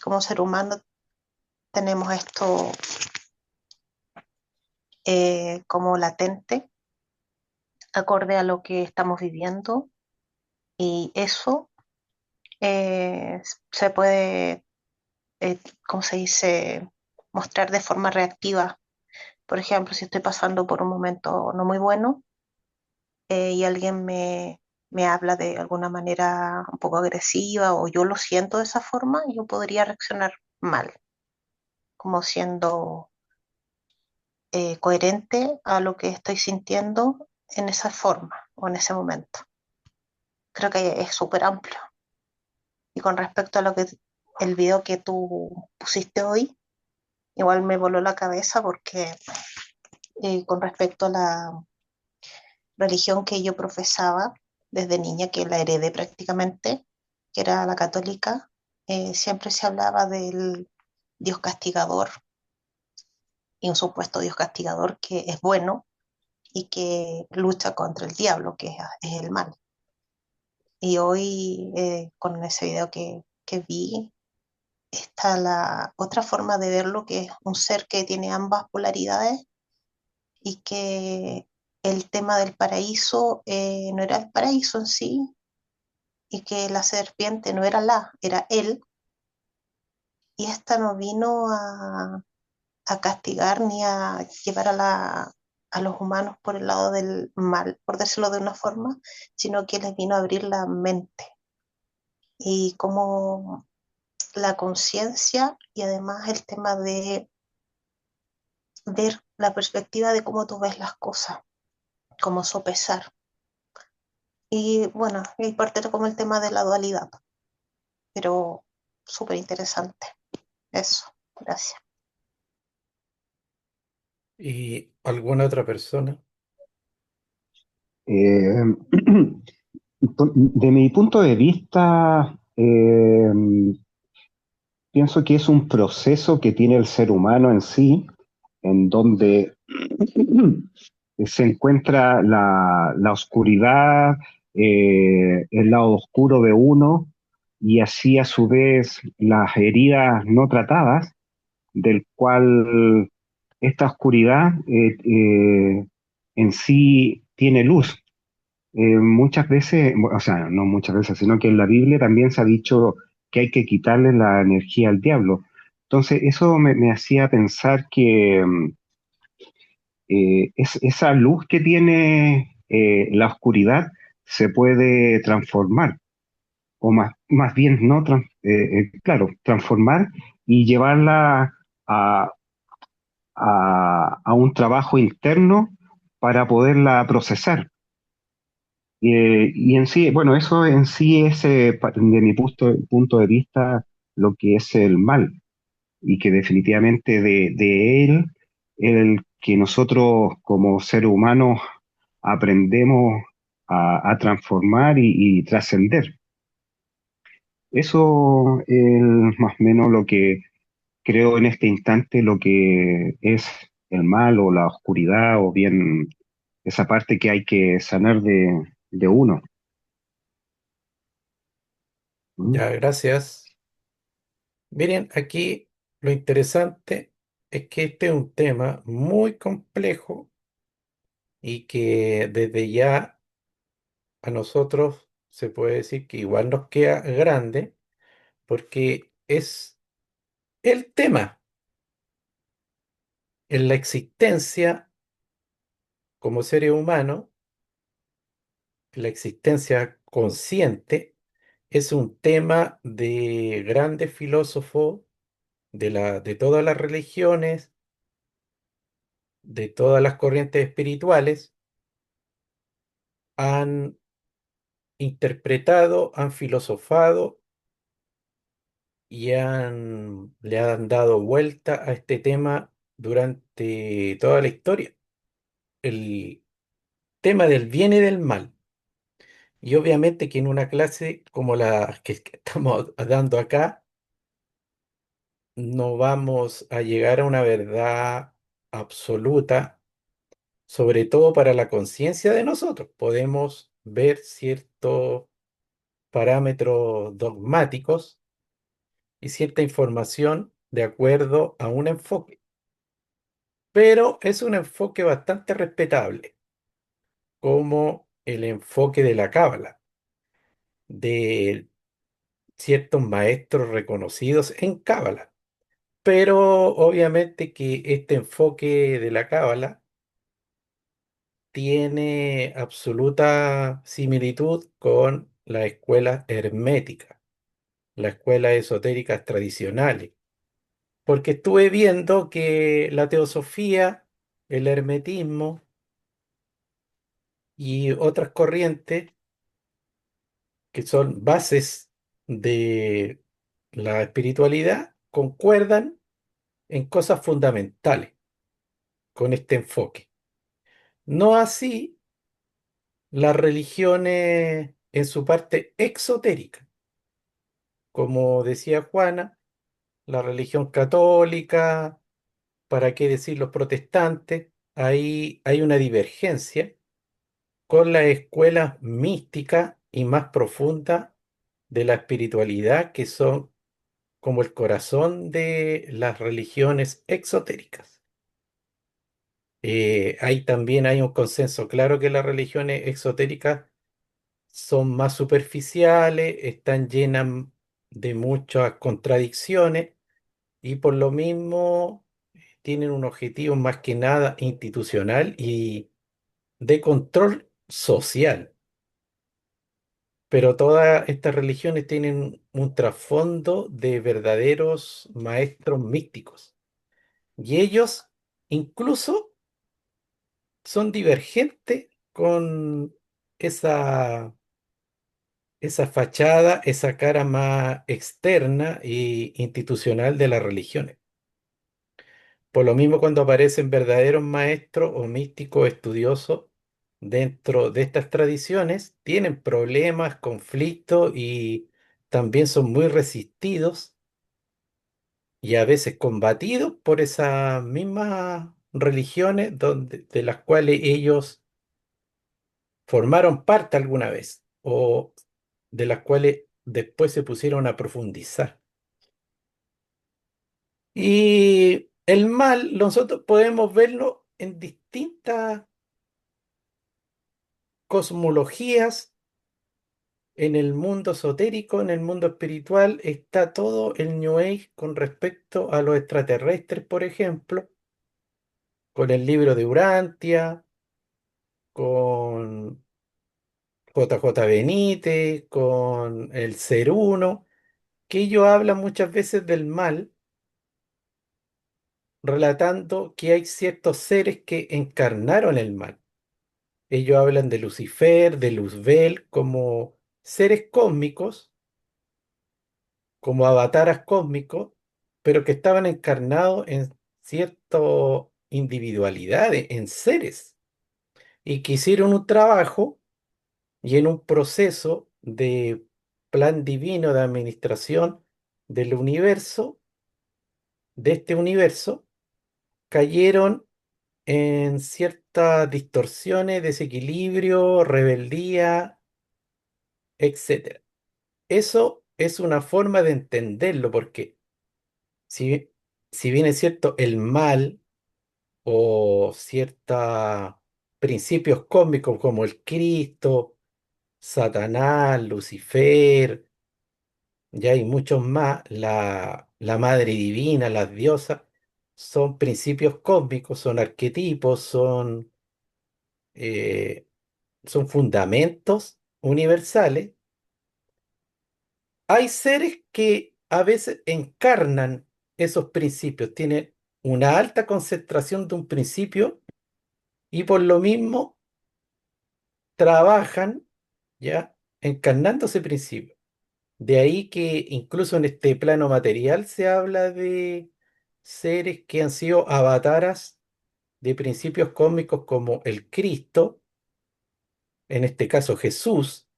como ser humano tenemos esto como latente, acorde a lo que estamos viviendo, y eso se puede, ¿cómo se dice?, mostrar de forma reactiva. Por ejemplo, si estoy pasando por un momento no muy bueno y alguien me habla de alguna manera un poco agresiva o yo lo siento de esa forma, yo podría reaccionar mal, como siendo coherente a lo que estoy sintiendo en esa forma o en ese momento. Creo que es súper amplio. Y con respecto a lo que el video que tú pusiste hoy, igual me voló la cabeza porque con respecto a la religión que yo profesaba desde niña, que la heredé prácticamente, que era la católica, siempre se hablaba del Dios castigador y un supuesto Dios castigador que es bueno y que lucha contra el diablo, que es el mal. Y hoy, con ese video que vi, está la otra forma de verlo, que es un ser que tiene ambas polaridades y que el tema del paraíso no era el paraíso en sí, y que la serpiente no era era él, y esta no vino a castigar ni a llevar a los humanos por el lado del mal, por decirlo de una forma, sino que les vino a abrir la mente y como la conciencia y además el tema de ver la perspectiva de cómo tú ves las cosas, cómo sopesar. Y bueno, y parte de como el tema de la dualidad, pero súper interesante. Eso, gracias. ¿Y alguna otra persona? Eh, de mi punto de vista, pienso que es un proceso que tiene el ser humano en sí, en donde se encuentra la oscuridad, el lado oscuro de uno, y así a su vez las heridas no tratadas, del cual esta oscuridad en sí tiene luz. Muchas veces, o sea, no muchas veces, sino que en la Biblia también se ha dicho que hay que quitarle la energía al diablo. Entonces, eso me hacía pensar que esa luz que tiene la oscuridad se puede transformar, o más bien no, claro, transformar y llevarla a, a un trabajo interno para poderla procesar. Y en sí, bueno, eso en sí es, de mi punto de vista, lo que es el mal, y que definitivamente de él, el que nosotros como seres humanos aprendemos a transformar y trascender. Eso es más o menos lo que creo en este instante, lo que es el mal o la oscuridad, o bien esa parte que hay que sanar de uno. ¿Mm? Ya, gracias. Miren, aquí lo interesante es que este es un tema muy complejo y que desde ya a nosotros se puede decir que igual nos queda grande porque es el tema en la existencia como seres humanos, la existencia consciente, es un tema de grandes filósofos de todas las religiones, de todas las corrientes espirituales, han interpretado, han filosofado y le han dado vuelta a este tema durante toda la historia. El tema del bien y del mal. Y obviamente que en una clase como la que estamos dando acá, no vamos a llegar a una verdad absoluta, sobre todo para la conciencia de nosotros. Podemos ver ciertos parámetros dogmáticos y cierta información de acuerdo a un enfoque, pero es un enfoque bastante respetable, como el enfoque de la Cábala, de ciertos maestros reconocidos en Cábala. Pero obviamente que este enfoque de la Cábala tiene absoluta similitud con la escuela hermética, las escuelas esotéricas tradicionales, porque estuve viendo que la teosofía, el hermetismo y otras corrientes que son bases de la espiritualidad concuerdan en cosas fundamentales con este enfoque. No así las religiones en su parte exotérica, como decía Juana, la religión católica, ¿para qué decir los protestantes? Ahí hay una divergencia con la escuela mística y más profunda de la espiritualidad, que son como el corazón de las religiones exotéricas. Ahí también hay un consenso claro que las religiones exotéricas son más superficiales, están llenas de muchas contradicciones y por lo mismo tienen un objetivo más que nada institucional y de control social. Pero todas estas religiones tienen un trasfondo de verdaderos maestros místicos. Y ellos incluso son divergentes con esa, esa fachada, esa cara más externa e institucional de las religiones. Por lo mismo, cuando aparecen verdaderos maestros o místicos estudiosos dentro de estas tradiciones, tienen problemas, conflictos y también son muy resistidos y a veces combatidos por esas mismas religiones de las cuales ellos formaron parte alguna vez o de las cuales después se pusieron a profundizar. Y el mal nosotros podemos verlo en distintas cosmologías. En el mundo esotérico, en el mundo espiritual, está todo el New Age con respecto a los extraterrestres, por ejemplo, con el libro de Urantia, con JJ Benítez, con el Ser Uno, que ellos hablan muchas veces del mal, relatando que hay ciertos seres que encarnaron el mal. Ellos hablan de Lucifer, de Luzbel, como seres cósmicos, como avataras cósmicos, pero que estaban encarnados en ciertas individualidades, en seres, y que hicieron un trabajo y en un proceso de plan divino de administración del universo, de este universo, cayeron en ciertas distorsiones, desequilibrio, rebeldía, etcétera. Eso es una forma de entenderlo, porque si, si bien es cierto, el mal o ciertos principios cósmicos como el Cristo, Satanás, Lucifer, ya hay muchos más, la Madre Divina, las diosas, son principios cósmicos, son arquetipos, eh, son fundamentos universales. Hay seres que a veces encarnan esos principios, tienen una alta concentración de un principio y por lo mismo trabajan ya encarnando ese principio. De ahí que incluso en este plano material se habla de seres que han sido avataras de principios cósmicos como el Cristo, en este caso Jesús,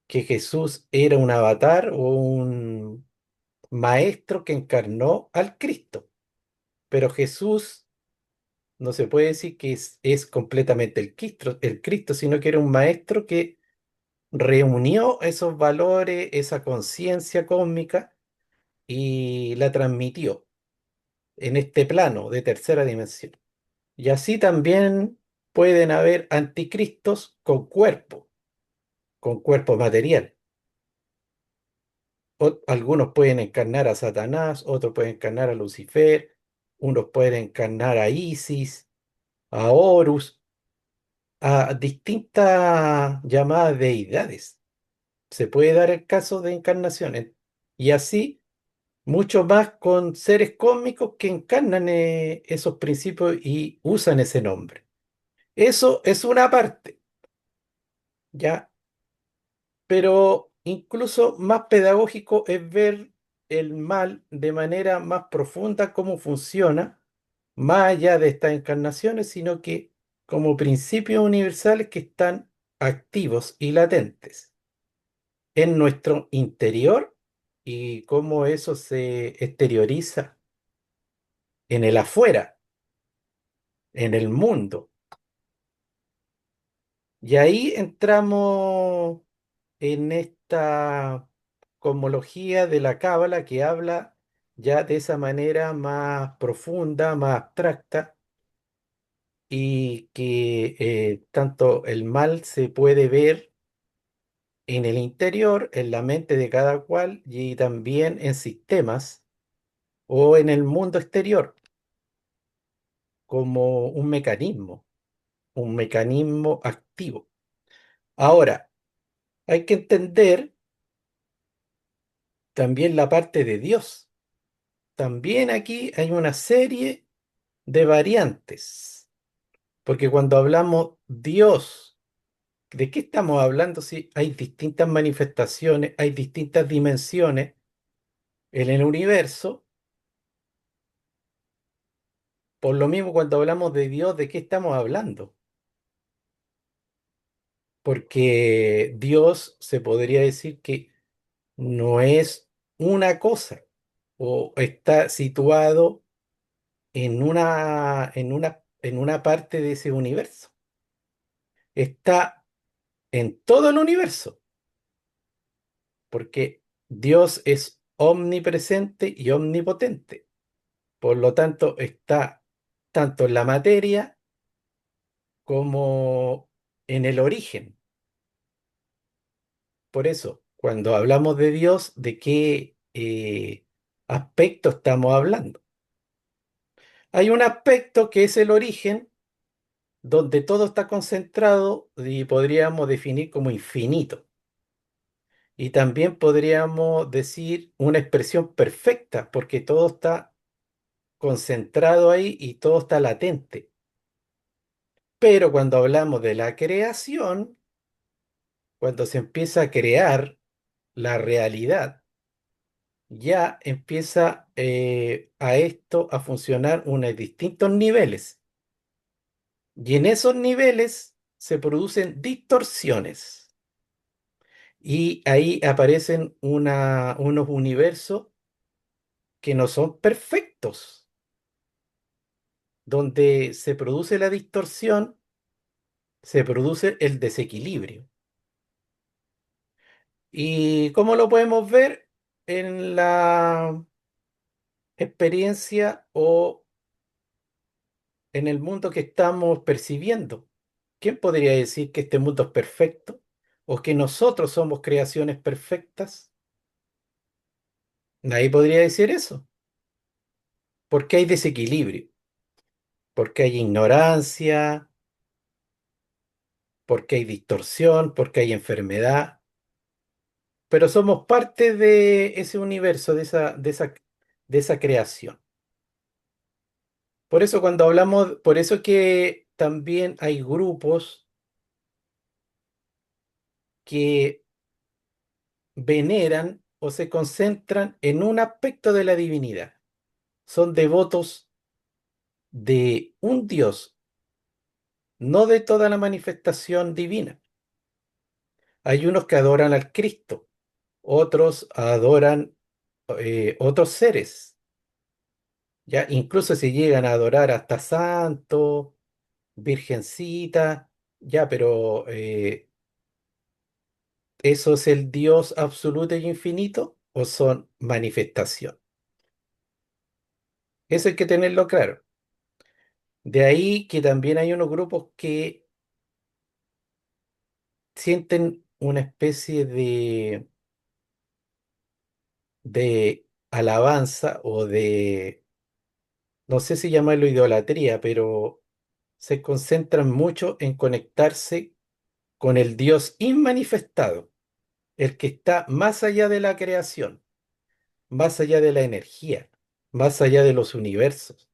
que Jesús era un avatar o un maestro que encarnó al Cristo. Pero Jesús no se puede decir que es completamente el Cristo, sino que era un maestro que reunió esos valores, esa conciencia cósmica y la transmitió en este plano de tercera dimensión. Y así también pueden haber anticristos con cuerpo material. Algunos pueden encarnar a Satanás, otros pueden encarnar a Lucifer, unos pueden encarnar a Isis, a Horus, a distintas llamadas deidades. Se puede dar el caso de encarnaciones. Y así, mucho más con seres cósmicos que encarnan esos principios y usan ese nombre. Eso es una parte, ¿ya? Pero incluso más pedagógico es ver el mal de manera más profunda, cómo funciona, más allá de estas encarnaciones, sino que como principios universales que están activos y latentes en nuestro interior y cómo eso se exterioriza en el afuera, en el mundo. Y ahí entramos en esta cosmología de la Cábala que habla ya de esa manera más profunda, más abstracta, y que tanto el mal se puede ver en el interior, en la mente de cada cual, y también en sistemas o en el mundo exterior, como un mecanismo activo. Ahora, hay que entender también la parte de Dios. También aquí hay una serie de variantes, porque cuando hablamos Dios, ¿de qué estamos hablando? Si hay distintas manifestaciones, hay distintas dimensiones en el universo. Por lo mismo, cuando hablamos de Dios, ¿de qué estamos hablando? Porque Dios se podría decir que no es una cosa o está situado en una parte de ese universo. Está en todo el universo, porque Dios es omnipresente y omnipotente. Por lo tanto, está tanto en la materia como en el origen. Por eso, cuando hablamos de Dios, ¿de qué aspecto estamos hablando? Hay un aspecto que es el origen, donde todo está concentrado y podríamos definir como infinito. Y también podríamos decir una expresión perfecta, porque todo está concentrado ahí y todo está latente. Pero cuando hablamos de la creación, cuando se empieza a crear la realidad, ya empieza a esto a funcionar unos distintos niveles. Y en esos niveles se producen distorsiones. Y ahí aparecen unos universos que no son perfectos, donde se produce la distorsión, se produce el desequilibrio. ¿Y cómo lo podemos ver? En la experiencia o en el mundo que estamos percibiendo. ¿Quién podría decir que este mundo es perfecto o que nosotros somos creaciones perfectas? Nadie podría decir eso, porque hay desequilibrio, porque hay ignorancia, porque hay distorsión, porque hay enfermedad, pero somos parte de ese universo, de esa creación. Por eso cuando hablamos, por eso que también hay grupos que veneran o se concentran en un aspecto de la divinidad. Son devotos de un Dios, no de toda la manifestación divina. Hay unos que adoran al Cristo, otros adoran otros seres. Ya incluso se llegan a adorar hasta santos, virgencita, ya, pero ¿eso es el Dios absoluto y infinito o son manifestación? Eso hay que tenerlo claro. De ahí que también hay unos grupos que sienten una especie de alabanza o de, no sé si llamarlo idolatría, pero se concentran mucho en conectarse con el Dios inmanifestado, el que está más allá de la creación, más allá de la energía, más allá de los universos,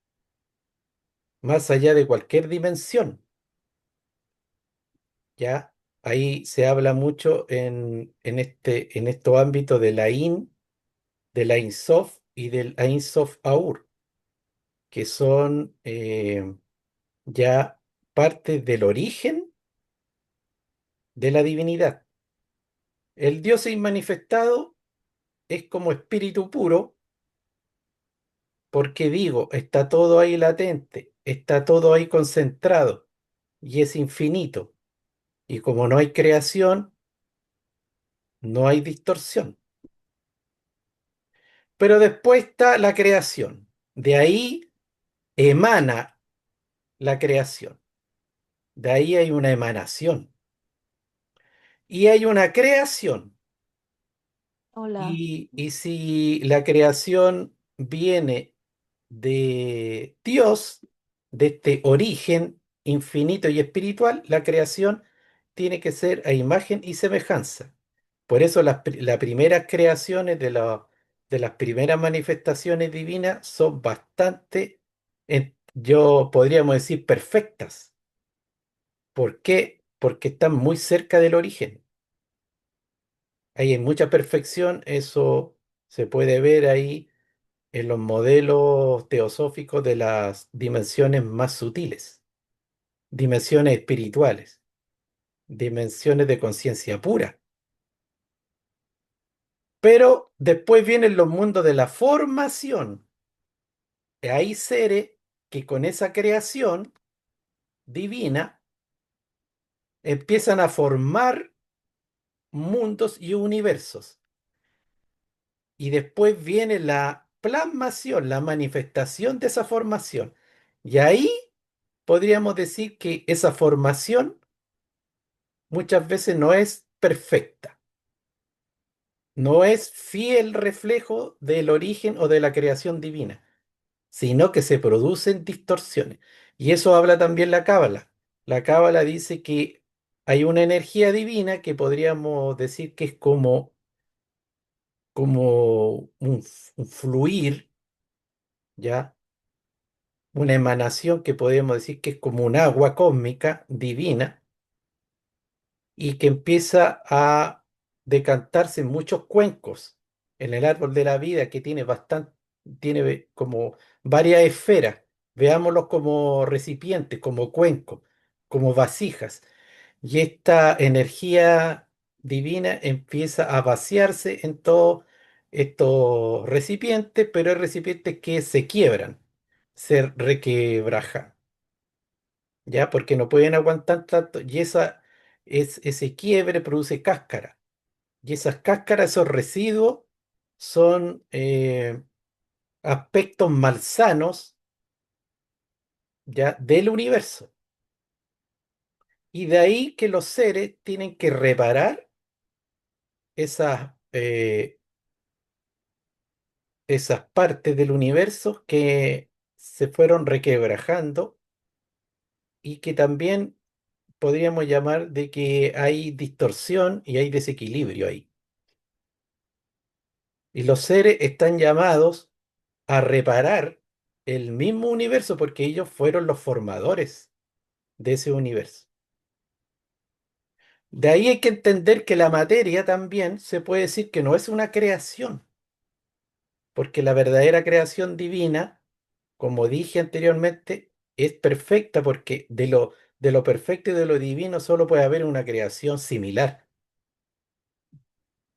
más allá de cualquier dimensión. ¿Ya? Ahí se habla mucho en estos ámbitos de la de la Ein Sof y del Ein Sof Aur, que son ya parte del origen de la divinidad. El Dios inmanifestado es como espíritu puro, porque digo, está todo ahí latente, está todo ahí concentrado y es infinito. Y como no hay creación, no hay distorsión. Pero después está la creación. De ahí emana la creación. De ahí hay una emanación. Y hay una creación. Hola. Y si la creación viene de Dios, de este origen infinito y espiritual, la creación tiene que ser a imagen y semejanza. Por eso las primeras creaciones de las primeras manifestaciones divinas son bastante, yo podríamos decir, perfectas. ¿Por qué? Porque están muy cerca del origen. Ahí hay mucha perfección, eso se puede ver ahí en los modelos teosóficos de las dimensiones más sutiles, dimensiones espirituales, dimensiones de conciencia pura. Pero después vienen los mundos de la formación. Y hay seres que con esa creación divina empiezan a formar mundos y universos. Y después viene la plasmación, la manifestación de esa formación. Y ahí podríamos decir que esa formación muchas veces no es perfecta, no es fiel reflejo del origen o de la creación divina, sino que se producen distorsiones. Y eso habla también la Cábala. La Cábala dice que hay una energía divina que podríamos decir que es como un fluir, ¿ya? Una emanación que podríamos decir que es como un agua cósmica divina y que empieza a decantarse en muchos cuencos en el árbol de la vida que tiene bastante, tiene como varias esferas. Veámoslos como recipientes, como cuencos, como vasijas. Y esta energía divina empieza a vaciarse en todos estos recipientes, pero hay recipientes que se quiebran, se requebrajan. ¿Ya? Porque no pueden aguantar tanto y ese quiebre produce cáscara. Y esas cáscaras, esos residuos, son aspectos malsanos, ¿ya? Del universo. Y de ahí que los seres tienen que reparar esas, esas partes del universo que se fueron requebrajando y que también podríamos llamar de que hay distorsión y hay desequilibrio ahí. Y los seres están llamados a reparar el mismo universo porque ellos fueron los formadores de ese universo. De ahí hay que entender que la materia también se puede decir que no es una creación, porque la verdadera creación divina, como dije anteriormente, es perfecta porque de lo perfecto y de lo divino solo puede haber una creación similar.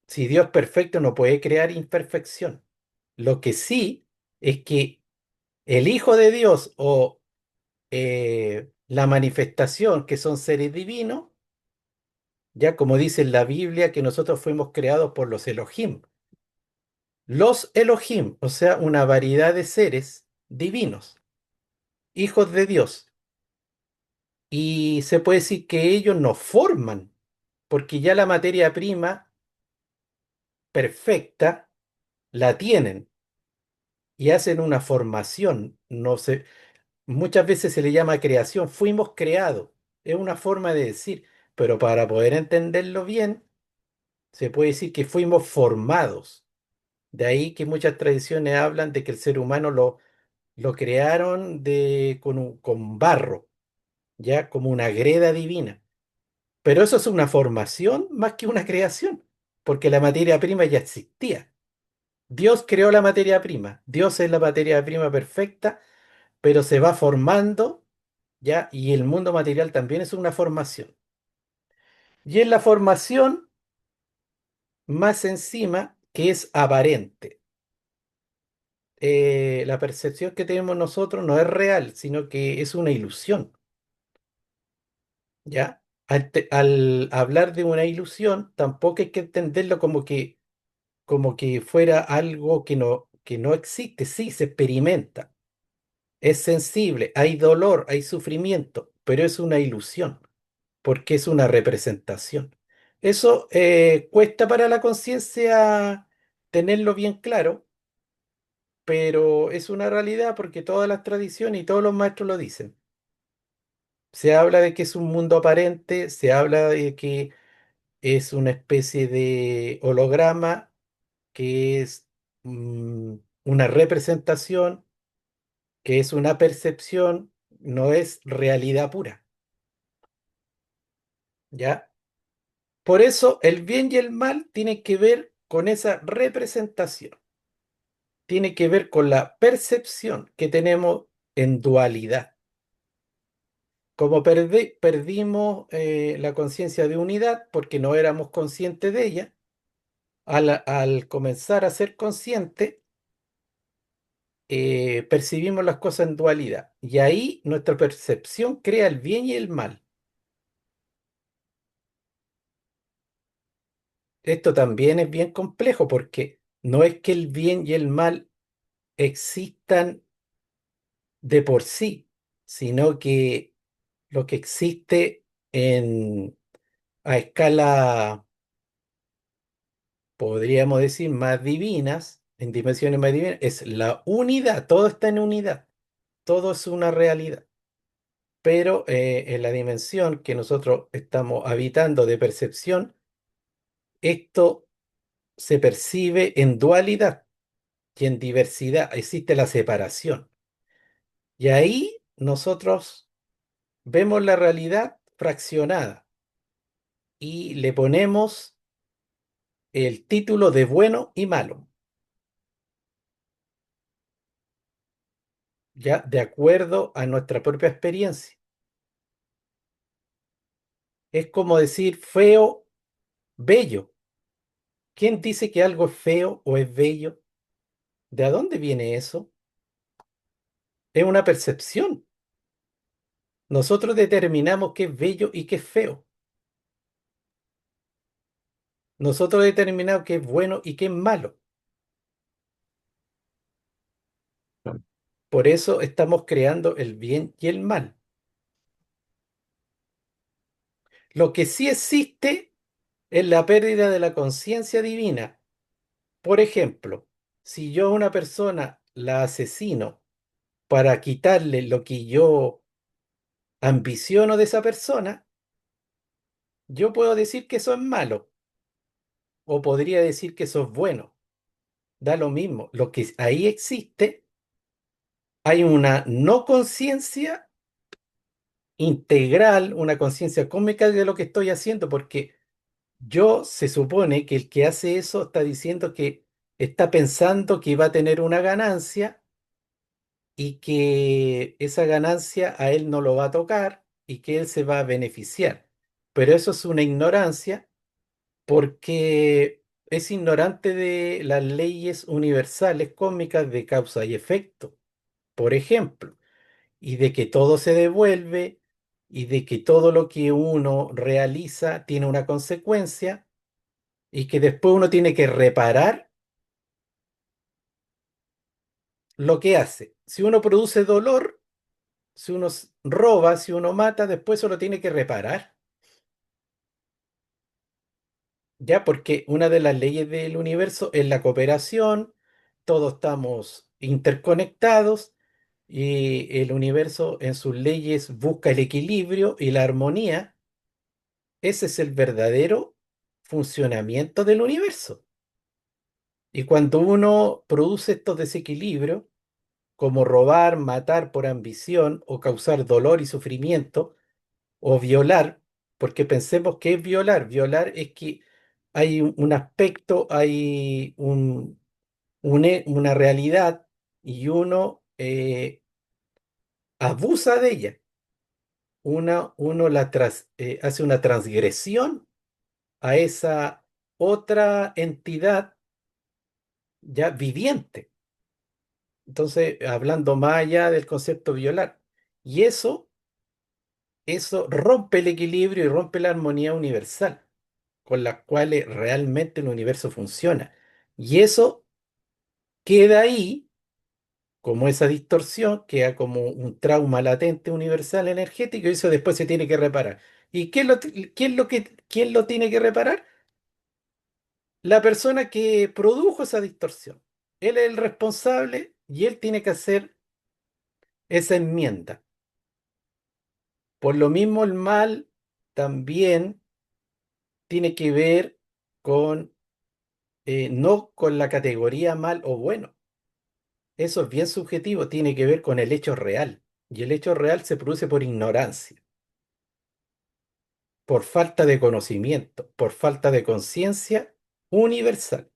Si Dios es perfecto no puede crear imperfección. Lo que sí es que el Hijo de Dios o la manifestación que son seres divinos, ya como dice en la Biblia que nosotros fuimos creados por los Elohim. Los Elohim, o sea, una variedad de seres divinos, hijos de Dios. Y se puede decir que ellos nos forman, porque ya la materia prima perfecta la tienen y hacen una formación. No sé, muchas veces se le llama creación, fuimos creados, es una forma de decir, pero para poder entenderlo bien, se puede decir que fuimos formados. De ahí que muchas tradiciones hablan de que el ser humano lo crearon con barro, ya como una greda divina. Pero eso es una formación más que una creación, porque la materia prima ya existía. Dios creó la materia prima, Dios es la materia prima perfecta, pero se va formando, ya, y el mundo material también es una formación. Y en la formación, más encima, que es aparente. La percepción que tenemos nosotros no es real, sino que es una ilusión, ¿ya? Al hablar de una ilusión, tampoco hay que entenderlo como que fuera algo que no existe. Sí, se experimenta, es sensible, hay dolor, hay sufrimiento, pero es una ilusión, porque es una representación. Eso cuesta para la conciencia tenerlo bien claro, pero es una realidad porque todas las tradiciones y todos los maestros lo dicen. Se habla de que es un mundo aparente, se habla de que es una especie de holograma, que es una representación, que es una percepción, no es realidad pura, ¿ya? Por eso el bien y el mal tienen que ver con esa representación, tiene que ver con la percepción que tenemos en dualidad. Como perdimos la conciencia de unidad porque no éramos conscientes de ella, al comenzar a ser consciente, percibimos las cosas en dualidad. Y ahí nuestra percepción crea el bien y el mal. Esto también es bien complejo porque no es que el bien y el mal existan de por sí, sino que lo que existe a escala, podríamos decir, más divinas, en dimensiones más divinas, es la unidad, todo está en unidad, todo es una realidad. Pero en la dimensión que nosotros estamos habitando de percepción, esto se percibe en dualidad y en diversidad, existe la separación. Y ahí nosotros vemos la realidad fraccionada y le ponemos el título de bueno y malo, ya de acuerdo a nuestra propia experiencia. Es como decir feo, bello. ¿Quién dice que algo es feo o es bello? ¿De dónde viene eso? Es una percepción. Nosotros determinamos qué es bello y qué es feo. Nosotros determinamos qué es bueno y qué es malo. Por eso estamos creando el bien y el mal. Lo que sí existe es la pérdida de la conciencia divina. Por ejemplo, si yo a una persona la asesino para quitarle lo que yo ambiciono de esa persona, yo puedo decir que eso es malo o podría decir que eso es bueno. Da lo mismo. Lo que ahí existe, hay una no conciencia integral, una conciencia cósmica de lo que estoy haciendo, porque yo se supone que el que hace eso está diciendo que está pensando que va a tener una ganancia y que esa ganancia a él no lo va a tocar y que él se va a beneficiar. Pero eso es una ignorancia porque es ignorante de las leyes universales cósmicas de causa y efecto, por ejemplo, y de que todo se devuelve y de que todo lo que uno realiza tiene una consecuencia y que después uno tiene que reparar lo que hace. Si uno produce dolor, si uno roba, si uno mata, después eso lo tiene que reparar. Ya, porque una de las leyes del universo es la cooperación, todos estamos interconectados y el universo en sus leyes busca el equilibrio y la armonía. Ese es el verdadero funcionamiento del universo. Y cuando uno produce estos desequilibrios, como robar, matar por ambición o causar dolor y sufrimiento, o violar, porque pensemos que es violar. Violar es que hay un aspecto, hay una realidad y uno abusa de ella. Uno hace una transgresión a esa otra entidad ya viviente. Entonces, hablando más allá del concepto violar. Y eso rompe el equilibrio y rompe la armonía universal, con las cuales realmente el universo funciona. Y eso queda ahí, como esa distorsión, queda como un trauma latente universal energético, y eso después se tiene que reparar. ¿Y quién lo tiene que reparar? La persona que produjo esa distorsión. Él es el responsable y él tiene que hacer esa enmienda. Por lo mismo, el mal también tiene que ver con, no con la categoría mal o bueno. Eso es bien subjetivo, tiene que ver con el hecho real. Y el hecho real se produce por ignorancia, por falta de conocimiento, por falta de conciencia universal.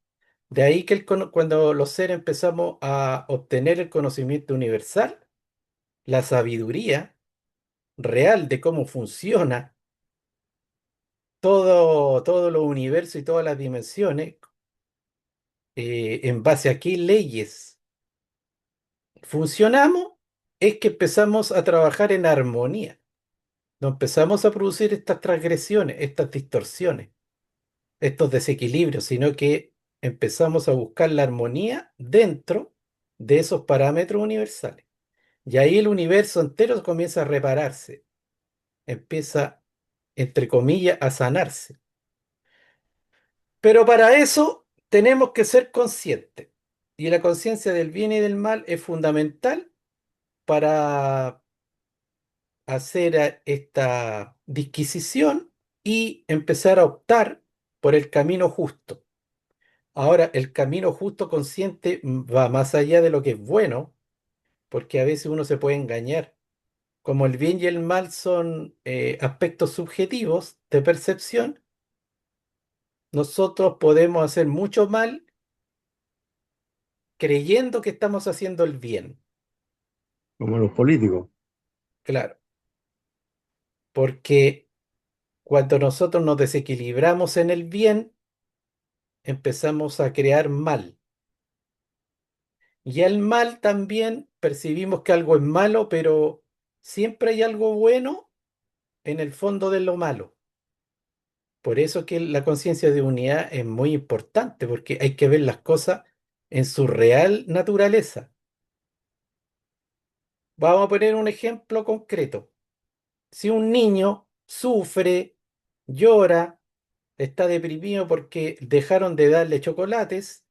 De ahí que cuando los seres empezamos a obtener el conocimiento universal, la sabiduría real de cómo funciona todo los universos y todas las dimensiones, en base a qué leyes funcionamos, es que empezamos a trabajar en armonía. No empezamos a producir estas transgresiones, estas distorsiones, estos desequilibrios, sino que empezamos a buscar la armonía dentro de esos parámetros universales. Y ahí el universo entero comienza a repararse, empieza, entre comillas, a sanarse. Pero para eso tenemos que ser conscientes. Y la conciencia del bien y del mal es fundamental para hacer esta disquisición y empezar a optar por el camino justo. Ahora, el camino justo consciente va más allá de lo que es bueno, porque a veces uno se puede engañar. Como el bien y el mal son aspectos subjetivos de percepción, nosotros podemos hacer mucho mal creyendo que estamos haciendo el bien. Como los políticos. Claro, porque cuando nosotros nos desequilibramos en el bien, empezamos a crear mal. Y el mal también percibimos que algo es malo, pero siempre hay algo bueno en el fondo de lo malo. Por eso que la conciencia de unidad es muy importante, porque hay que ver las cosas en su real naturaleza. Vamos a poner un ejemplo concreto. Si un niño sufre, llora, está deprimido porque dejaron de darle chocolates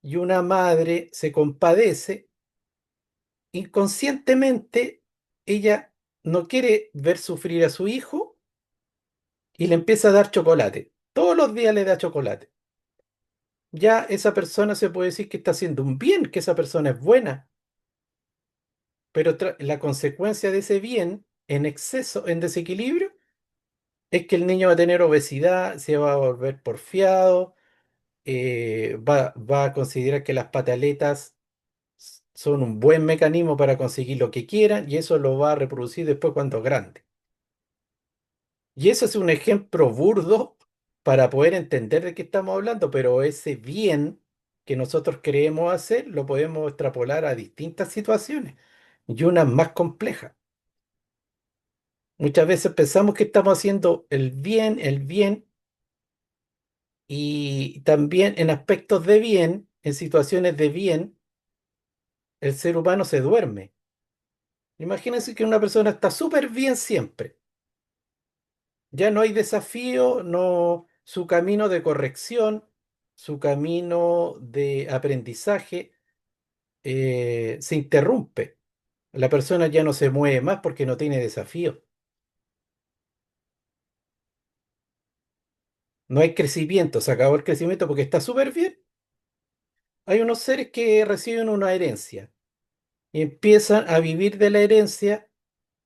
y una madre se compadece, inconscientemente ella no quiere ver sufrir a su hijo y le empieza a dar chocolate. Todos los días le da chocolate. Ya esa persona se puede decir que está haciendo un bien, que esa persona es buena, pero la consecuencia de ese bien en exceso, en desequilibrio, es que el niño va a tener obesidad, se va a volver porfiado, va a considerar que las pataletas son un buen mecanismo para conseguir lo que quieran y eso lo va a reproducir después cuando es grande. Y eso es un ejemplo burdo para poder entender de qué estamos hablando, pero ese bien que nosotros creemos hacer lo podemos extrapolar a distintas situaciones y unas más complejas. Muchas veces pensamos que estamos haciendo el bien, y también en aspectos de bien, en situaciones de bien, el ser humano se duerme. Imagínense que una persona está súper bien siempre. Ya no hay desafío, no, su camino de corrección, su camino de aprendizaje se interrumpe. La persona ya no se mueve más porque no tiene desafío. No hay crecimiento, se acabó el crecimiento porque está súper bien. Hay unos seres que reciben una herencia y empiezan a vivir de la herencia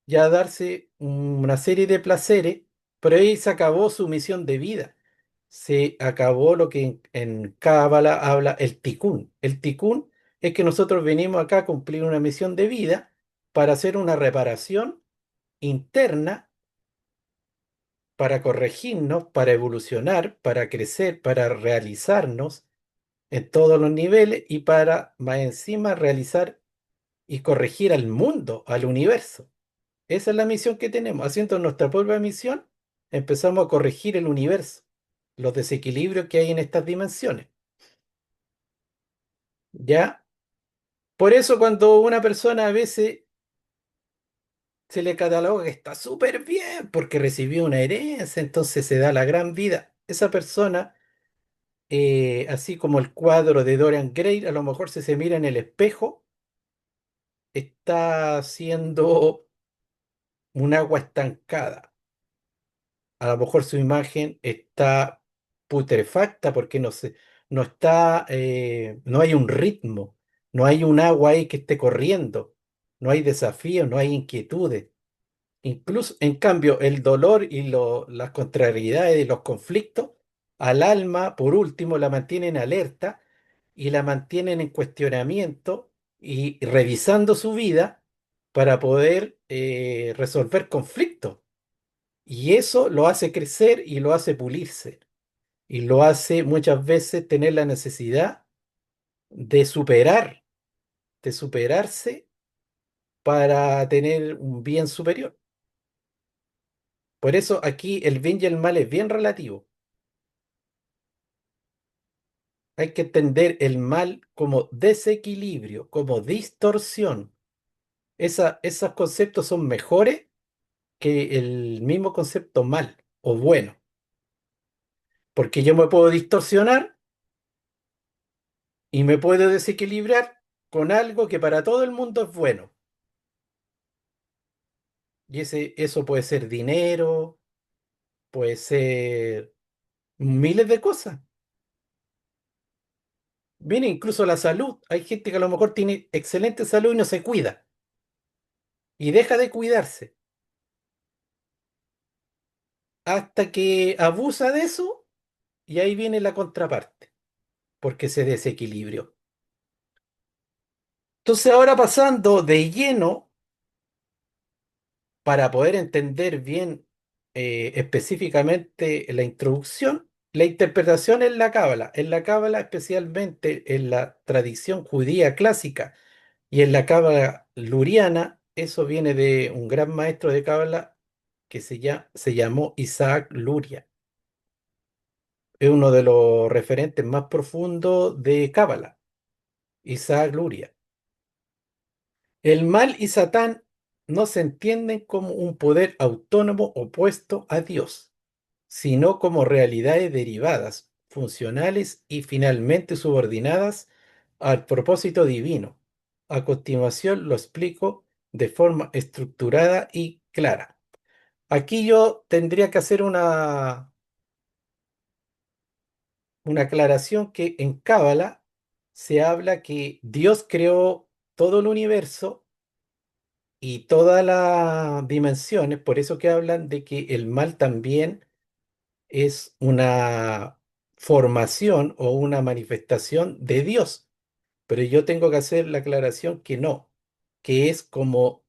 y a darse una serie de placeres, pero ahí se acabó su misión de vida. Se acabó lo que en Cábala habla el tikkun. El tikkun es que nosotros venimos acá a cumplir una misión de vida para hacer una reparación interna, para corregirnos, para evolucionar, para crecer, para realizarnos en todos los niveles y para más encima realizar y corregir al mundo, al universo. Esa es la misión que tenemos. Haciendo nuestra propia misión, empezamos a corregir el universo, los desequilibrios que hay en estas dimensiones. ¿Ya? Por eso cuando una persona a veces se le cataloga que está súper bien porque recibió una herencia, entonces se da la gran vida, esa persona, así como el cuadro de Dorian Gray, a lo mejor si se mira en el espejo, está siendo un agua estancada. A lo mejor su imagen está putrefacta porque no está, no hay un ritmo, no hay un agua ahí que esté corriendo, no hay desafíos, no hay inquietudes. Incluso, en cambio, el dolor y las contrariedades y los conflictos al alma, por último, la mantienen alerta y la mantienen en cuestionamiento y revisando su vida para poder resolver conflictos. Y eso lo hace crecer y lo hace pulirse. Y lo hace muchas veces tener la necesidad de superar, de superarse para tener un bien superior. Por eso aquí el bien y el mal es bien relativo. Hay que entender el mal como desequilibrio, como distorsión. Esos conceptos son mejores que el mismo concepto mal o bueno, porque yo me puedo distorsionar y me puedo desequilibrar con algo que para todo el mundo es bueno. Y eso puede ser dinero, puede ser miles de cosas. Viene incluso la salud. Hay gente que a lo mejor tiene excelente salud y no se cuida y deja de cuidarse hasta que abusa de eso y ahí viene la contraparte, porque se desequilibrió. Entonces ahora pasando de lleno para poder entender bien específicamente la introducción, la interpretación en la Cábala especialmente en la tradición judía clásica y en la Cábala luriana, eso viene de un gran maestro de Cábala que se llamó Isaac Luria. Es uno de los referentes más profundos de Cábala, Isaac Luria. El mal y Satán no se entienden como un poder autónomo opuesto a Dios, sino como realidades derivadas, funcionales y finalmente subordinadas al propósito divino. A continuación lo explico de forma estructurada y clara. Aquí yo tendría que hacer una aclaración que en Cábala se habla que Dios creó todo el universo y todas las dimensiones, por eso que hablan de que el mal también es una formación o una manifestación de Dios. Pero yo tengo que hacer la aclaración que no, que es como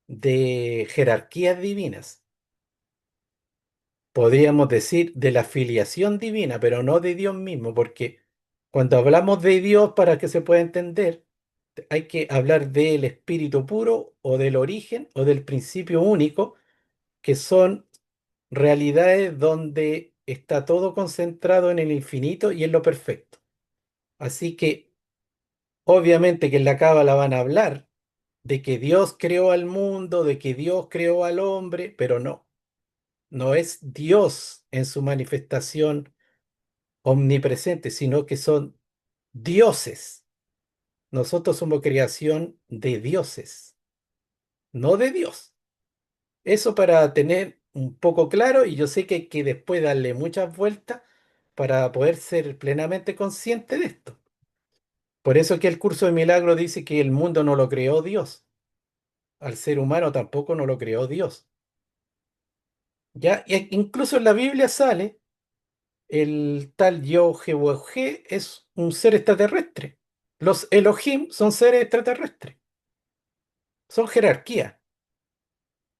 de jerarquías divinas. Podríamos decir de la filiación divina, pero no de Dios mismo, porque cuando hablamos de Dios, para que se pueda entender, hay que hablar del espíritu puro o del origen o del principio único, que son realidades donde está todo concentrado en el infinito y en lo perfecto. Así que Obviamente que en la Cábala van a hablar de que Dios creó al mundo, de que Dios creó al hombre, pero no, no es Dios en su manifestación omnipresente, sino que son dioses. Nosotros somos creación de dioses, no de Dios. Eso para tener un poco claro, y yo sé que hay que después darle muchas vueltas para poder ser plenamente consciente de esto. Por eso que el curso de milagro dice que el mundo no lo creó Dios, al ser humano tampoco no lo creó Dios. Ya, incluso en la Biblia sale el tal Yahweh es un ser extraterrestre. Los Elohim son seres extraterrestres, son jerarquías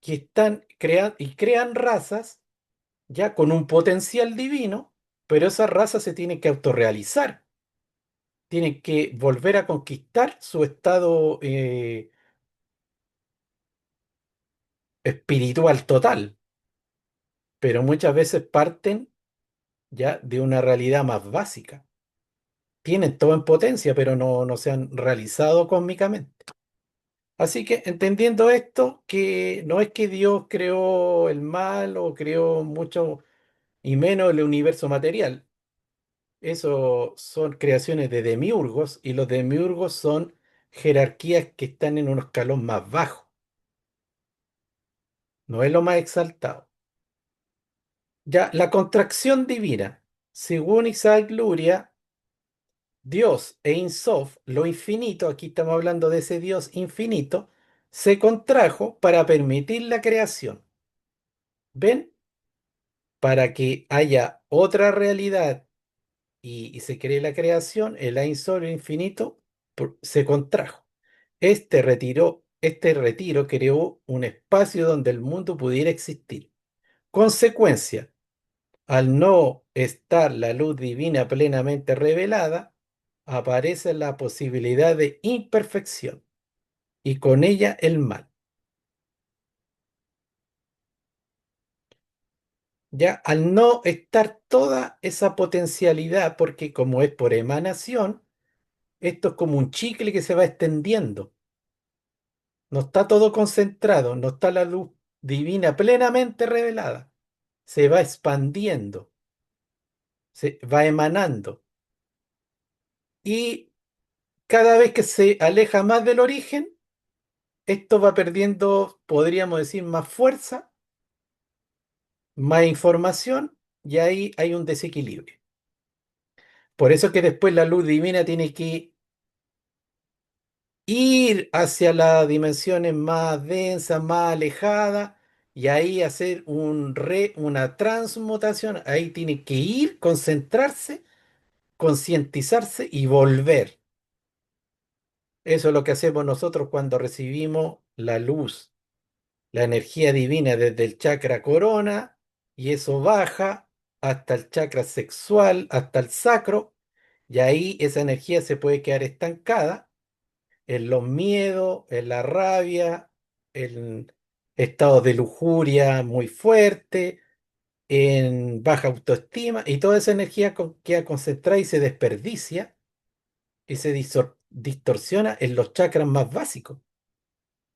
que están creando y crean razas ya con un potencial divino, pero esas razas se tienen que autorrealizar, tienen que volver a conquistar su estado espiritual total, pero muchas veces parten ya de una realidad más básica. Tienen todo en potencia, pero no se han realizado cósmicamente. Así que entendiendo esto, que no es que Dios creó el mal o creó mucho y menos el universo material. Eso son creaciones de demiurgos y los demiurgos son jerarquías que están en un escalón más bajo. No es lo más exaltado. Ya, la contracción divina. Según Isaac Luria, Dios e Ein Sof, lo infinito, aquí estamos hablando de ese Dios infinito, se contrajo para permitir la creación. ¿Ven? Para que haya otra realidad y se cree la creación, el Ein Sof, lo infinito, se contrajo. Este retiro creó un espacio donde el mundo pudiera existir. Consecuencia, al no estar la luz divina plenamente revelada, aparece la posibilidad de imperfección y con ella el mal. Ya al no estar toda esa potencialidad, porque como es por emanación, esto es como un chicle que se va extendiendo. No está todo concentrado, no está la luz divina plenamente revelada. Se va expandiendo, se va emanando. Y cada vez que se aleja más del origen, esto va perdiendo, podríamos decir, más fuerza, más información, y ahí hay un desequilibrio. Por eso que después la luz divina tiene que ir hacia las dimensiones más densas, más alejadas, y ahí hacer una transmutación. Ahí tiene que ir, concentrarse, concientizarse y volver. Eso es lo que hacemos nosotros cuando recibimos la luz, la energía divina desde el chakra corona, y eso baja hasta el chakra sexual, hasta el sacro, y ahí esa energía se puede quedar estancada en los miedos, en la rabia, en estados de lujuria muy fuerte, en baja autoestima, y toda esa energía queda concentrada y se desperdicia y se distorsiona en los chakras más básicos.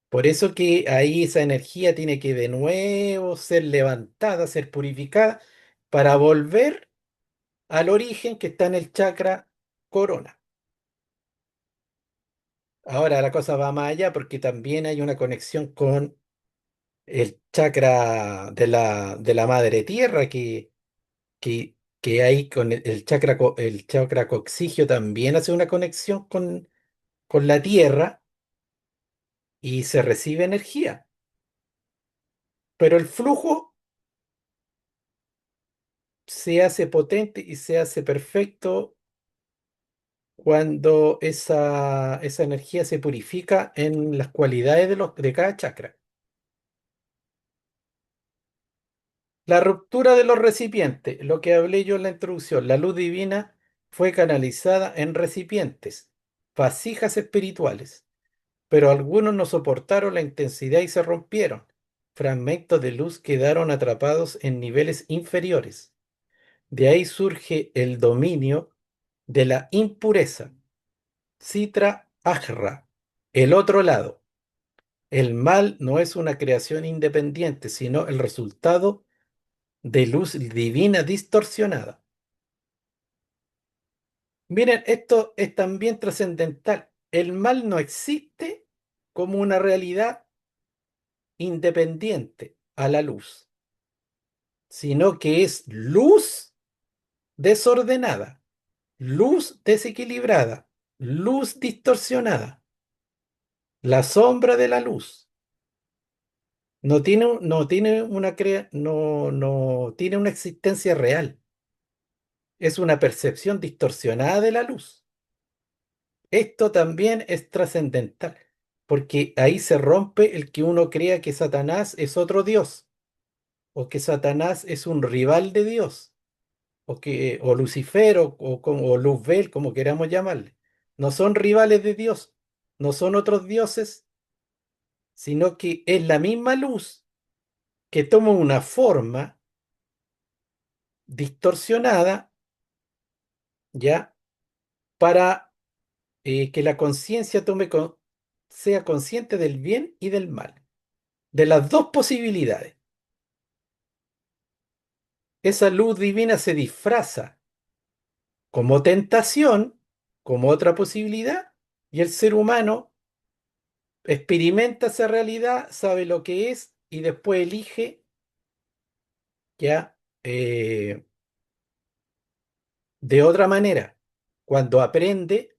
Por eso que ahí esa energía tiene que de nuevo ser levantada, ser purificada, para volver al origen que está en el chakra corona. Ahora la cosa va más allá porque también hay una conexión con el chakra de la madre tierra que hay con el chakra, el chakra coxigio también hace una conexión con la tierra y se recibe energía. Pero el flujo se hace potente y se hace perfecto cuando esa energía se purifica en las cualidades de cada chakra. La ruptura de los recipientes, lo que hablé yo en la introducción, la luz divina fue canalizada en recipientes, vasijas espirituales, pero algunos no soportaron la intensidad y se rompieron. Fragmentos de luz quedaron atrapados en niveles inferiores. De ahí surge el dominio de la impureza. Sitra Ajra, el otro lado. El mal no es una creación independiente, sino el resultado de luz divina distorsionada. Miren, esto es también trascendental. El mal no existe como una realidad independiente a la luz, sino que es luz desordenada, luz desequilibrada, luz distorsionada, la sombra de la luz. No tiene una existencia real. Es una percepción distorsionada de la luz. Esto también es trascendental, porque ahí se rompe el que uno crea que Satanás es otro Dios, o que Satanás es un rival de Dios, o Lucifer, o Luzbel, como queramos llamarle. No son rivales de Dios, no son otros dioses, sino que es la misma luz que toma una forma distorsionada, ¿ya? Para que la conciencia sea consciente del bien y del mal, de las dos posibilidades. Esa luz divina se disfraza como tentación, como otra posibilidad, y el ser humano experimenta esa realidad, sabe lo que es y después elige ya de otra manera. Cuando aprende,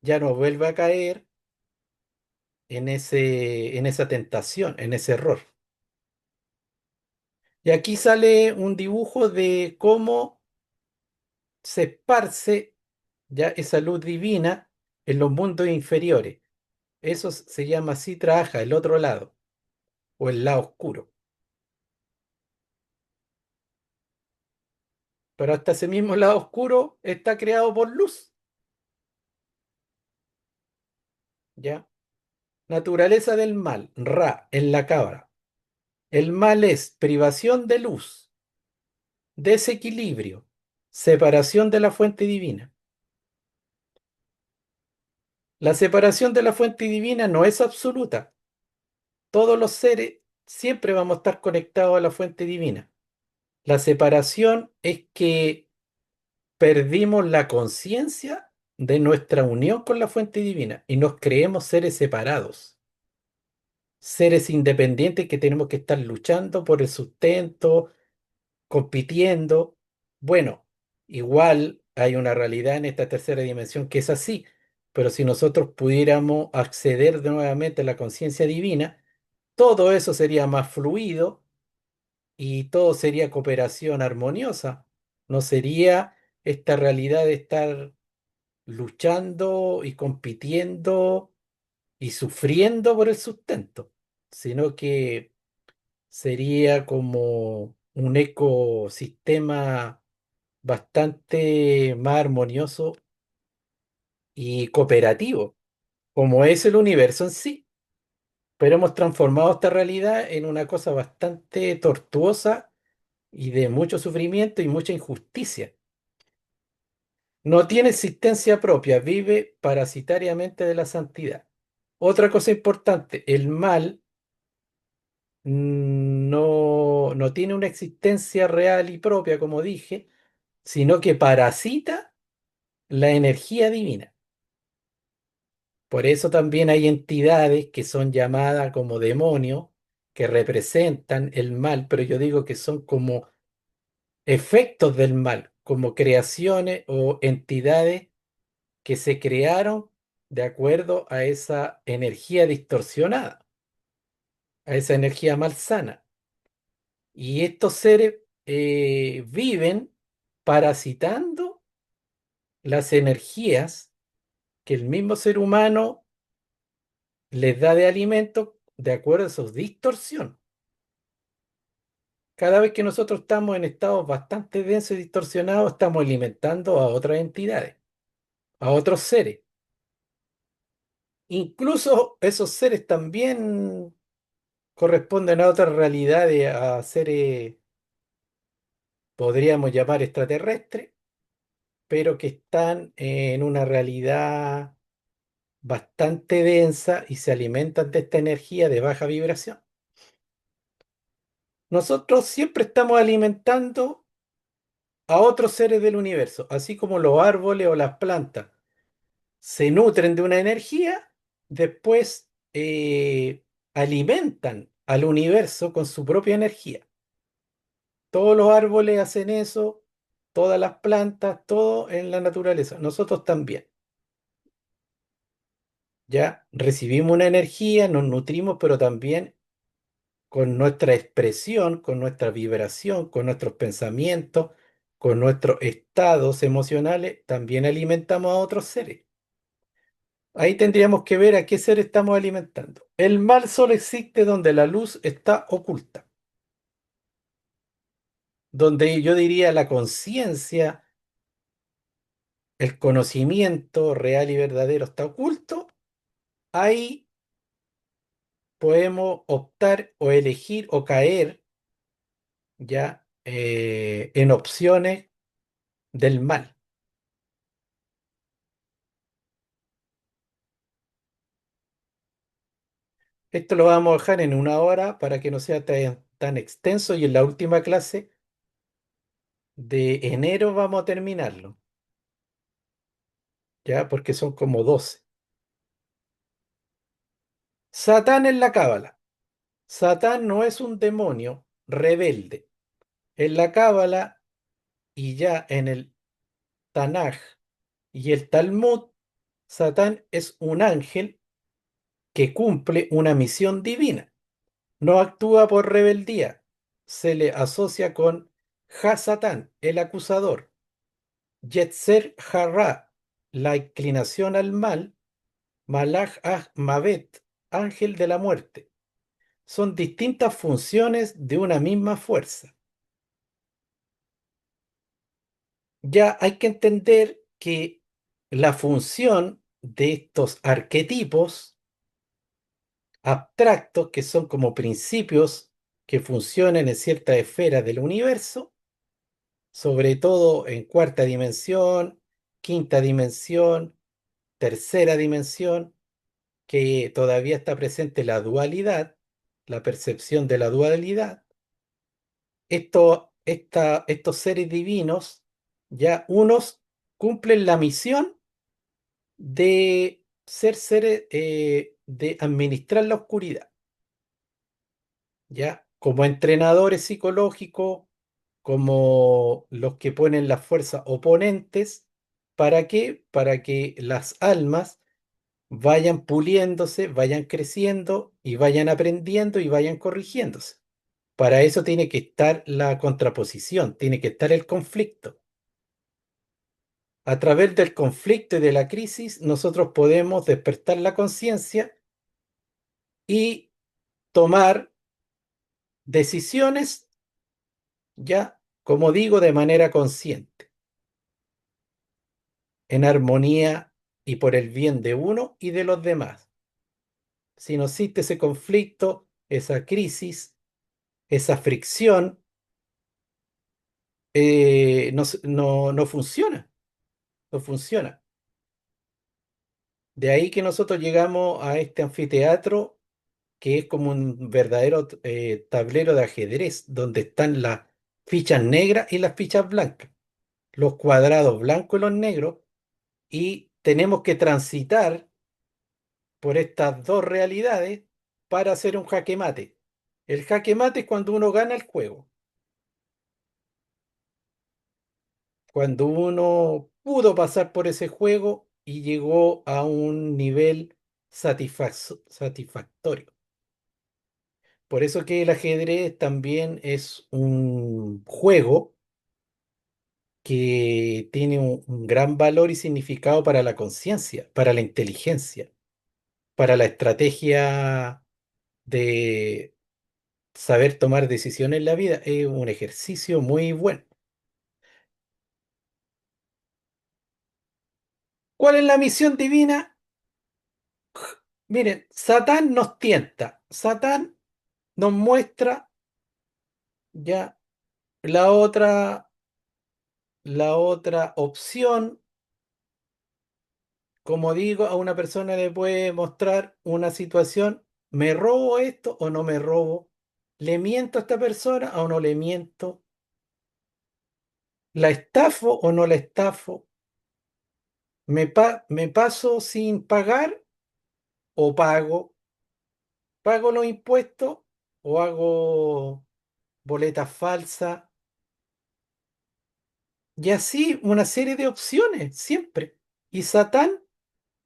ya no vuelve a caer en esa tentación, en ese error. Y aquí sale un dibujo de cómo se esparce ya esa luz divina en los mundos inferiores. Eso se llama Sitra Aja, el otro lado, o el lado oscuro. Pero hasta ese mismo lado oscuro está creado por luz, ¿ya? Naturaleza del mal, Ra, en la cabra. El mal es privación de luz, desequilibrio, separación de la fuente divina. La separación de la fuente divina no es absoluta. Todos los seres siempre vamos a estar conectados a la fuente divina. La separación es que perdimos la conciencia de nuestra unión con la fuente divina y nos creemos seres separados, seres independientes que tenemos que estar luchando por el sustento, compitiendo. Bueno, igual hay una realidad en esta tercera dimensión que es así, pero si nosotros pudiéramos acceder de nuevamente a la conciencia divina, todo eso sería más fluido y todo sería cooperación armoniosa. No sería esta realidad de estar luchando y compitiendo y sufriendo por el sustento, sino que sería como un ecosistema bastante más armonioso y cooperativo, como es el universo en sí. Pero hemos transformado esta realidad en una cosa bastante tortuosa y de mucho sufrimiento y mucha injusticia. No tiene existencia propia, vive parasitariamente de la santidad. Otra cosa importante, el mal no tiene una existencia real y propia, como dije, sino que parasita la energía divina. Por eso también hay entidades que son llamadas como demonios, que representan el mal, pero yo digo que son como efectos del mal, como creaciones o entidades que se crearon de acuerdo a esa energía distorsionada, a esa energía malsana. Y estos seres viven parasitando las energías que el mismo ser humano les da de alimento de acuerdo a su distorsión. Cada vez que nosotros estamos en estados bastante densos y distorsionados, estamos alimentando a otras entidades, a otros seres. Incluso esos seres también corresponden a otras realidades, a seres, podríamos llamar extraterrestres, pero que están en una realidad bastante densa y se alimentan de esta energía de baja vibración. Nosotros siempre estamos alimentando a otros seres del universo, así como los árboles o las plantas se nutren de una energía, después alimentan al universo con su propia energía. Todos los árboles hacen eso, todas las plantas, todo en la naturaleza, nosotros también. Ya recibimos una energía, nos nutrimos, pero también con nuestra expresión, con nuestra vibración, con nuestros pensamientos, con nuestros estados emocionales, también alimentamos a otros seres. Ahí tendríamos que ver a qué ser estamos alimentando. El mal solo existe donde la luz está oculta, donde yo diría la conciencia, el conocimiento real y verdadero está oculto. Ahí podemos optar o elegir o caer ya en opciones del mal. Esto lo vamos a dejar en 1 hora para que no sea tan extenso, y en la última clase de enero vamos a terminarlo, ya, porque son como 12. Satán en la Cábala. Satán no es un demonio rebelde. En la Cábala y ya en el Tanaj y el Talmud, Satán es un ángel que cumple una misión divina. No actúa por rebeldía. Se le asocia con Ha-Satán, el acusador. Yetzer Hará, la inclinación al mal. Malach Mavet, ángel de la muerte. Son distintas funciones de una misma fuerza. Ya hay que entender que la función de estos arquetipos abstractos, que son como principios que funcionan en ciertas esferas del universo, sobre todo en cuarta dimensión, quinta dimensión, tercera dimensión, que todavía está presente la dualidad, la percepción de la dualidad. Estos seres divinos, ya unos cumplen la misión de ser seres, de administrar la oscuridad, ya como entrenadores psicológicos, como los que ponen las fuerzas oponentes. ¿Para qué? Para que las almas vayan puliéndose, vayan creciendo y vayan aprendiendo y vayan corrigiéndose. Para eso tiene que estar la contraposición, tiene que estar el conflicto. A través del conflicto y de la crisis, nosotros podemos despertar la conciencia y tomar decisiones, ya, como digo, de manera consciente, en armonía y por el bien de uno y de los demás. Si no existe ese conflicto, esa crisis, esa fricción, no funciona, no funciona. De ahí que nosotros llegamos a este anfiteatro, que es como un verdadero tablero de ajedrez, donde están las fichas negras y las fichas blancas, los cuadrados blancos y los negros, y tenemos que transitar por estas dos realidades para hacer un jaque mate. El jaque mate es cuando uno gana el juego, cuando uno pudo pasar por ese juego y llegó a un nivel satisfactorio. Por eso que el ajedrez también es un juego que tiene un gran valor y significado para la conciencia, para la inteligencia, para la estrategia de saber tomar decisiones en la vida. Es un ejercicio muy bueno. ¿Cuál es la misión divina? Miren, Satán nos tienta, Satán nos muestra ya la otra opción como digo, a una persona le puede mostrar una situación, ¿me robo esto o no me robo? ¿Le miento a esta persona o no le miento? ¿La estafo o no la estafo? ¿Me paso sin pagar o pago? ¿Pago los impuestos o hago boletas falsas? Y así una serie de opciones, siempre. Y Satán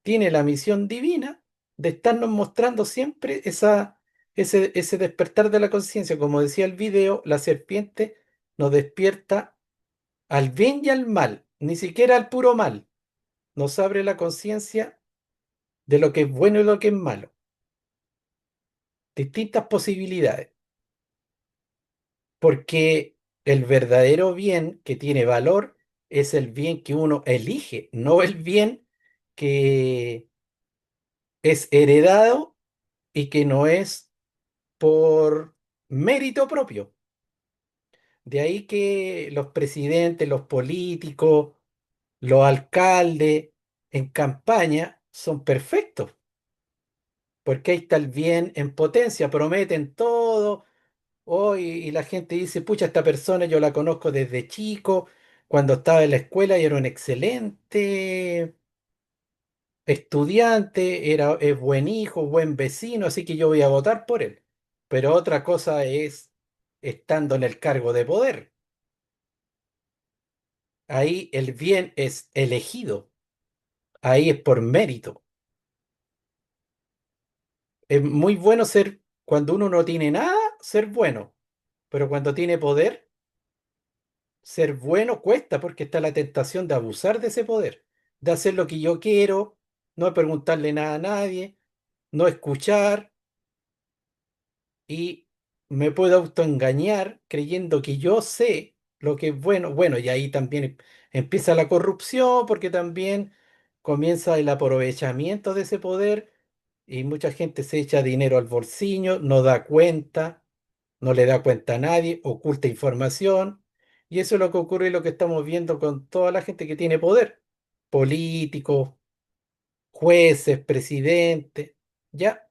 tiene la misión divina de estarnos mostrando siempre ese despertar de la conciencia. Como decía el video, la serpiente nos despierta al bien y al mal, ni siquiera al puro mal. Nos abre la conciencia de lo que es bueno y lo que es malo. Distintas posibilidades. Porque el verdadero bien que tiene valor es el bien que uno elige, no el bien que es heredado y que no es por mérito propio. De ahí que los presidentes, los políticos, los alcaldes en campaña son perfectos, porque ahí está el bien en potencia, prometen todo. Y la gente dice, pucha, esta persona yo la conozco desde chico, cuando estaba en la escuela y era un excelente estudiante, es buen hijo, buen vecino, así que yo voy a votar por él. Pero otra cosa es estando en el cargo de poder. Ahí el bien es elegido, ahí es por mérito. Es muy bueno ser, cuando uno no tiene nada, ser bueno, pero cuando tiene poder, ser bueno cuesta porque está la tentación de abusar de ese poder, de hacer lo que yo quiero, no preguntarle nada a nadie, no escuchar y me puedo autoengañar creyendo que yo sé lo que es bueno. Bueno, y ahí también empieza la corrupción porque también comienza el aprovechamiento de ese poder y mucha gente se echa dinero al bolsillo, no da cuenta, no le da cuenta a nadie, oculta información. Y eso es lo que ocurre y lo que estamos viendo con toda la gente que tiene poder, políticos, jueces, presidentes, ¿ya?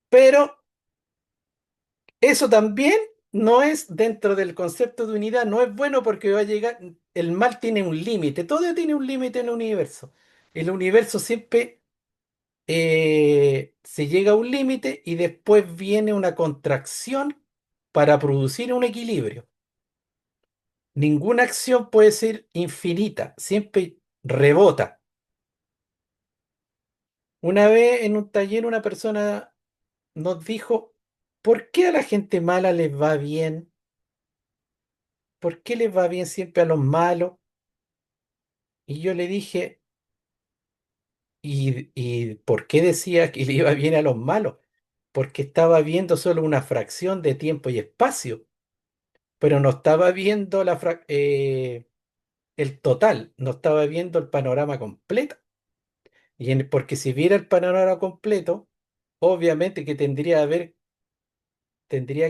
Pero eso también no es dentro del concepto de unidad, no es bueno porque va a llegar, el mal tiene un límite, todo tiene un límite en el universo. El universo siempre se llega a un límite y después viene una contracción para producir un equilibrio. Ninguna acción puede ser infinita, siempre rebota. Una vez en un taller una persona nos dijo, ¿por qué a la gente mala les va bien? ¿Por qué les va bien siempre a los malos? Y yo le dije, ¿y por qué decía que le iba bien a los malos? Porque estaba viendo solo una fracción de tiempo y espacio, pero no estaba viendo el total, no estaba viendo el panorama completo. Porque si viera el panorama completo, obviamente que tendría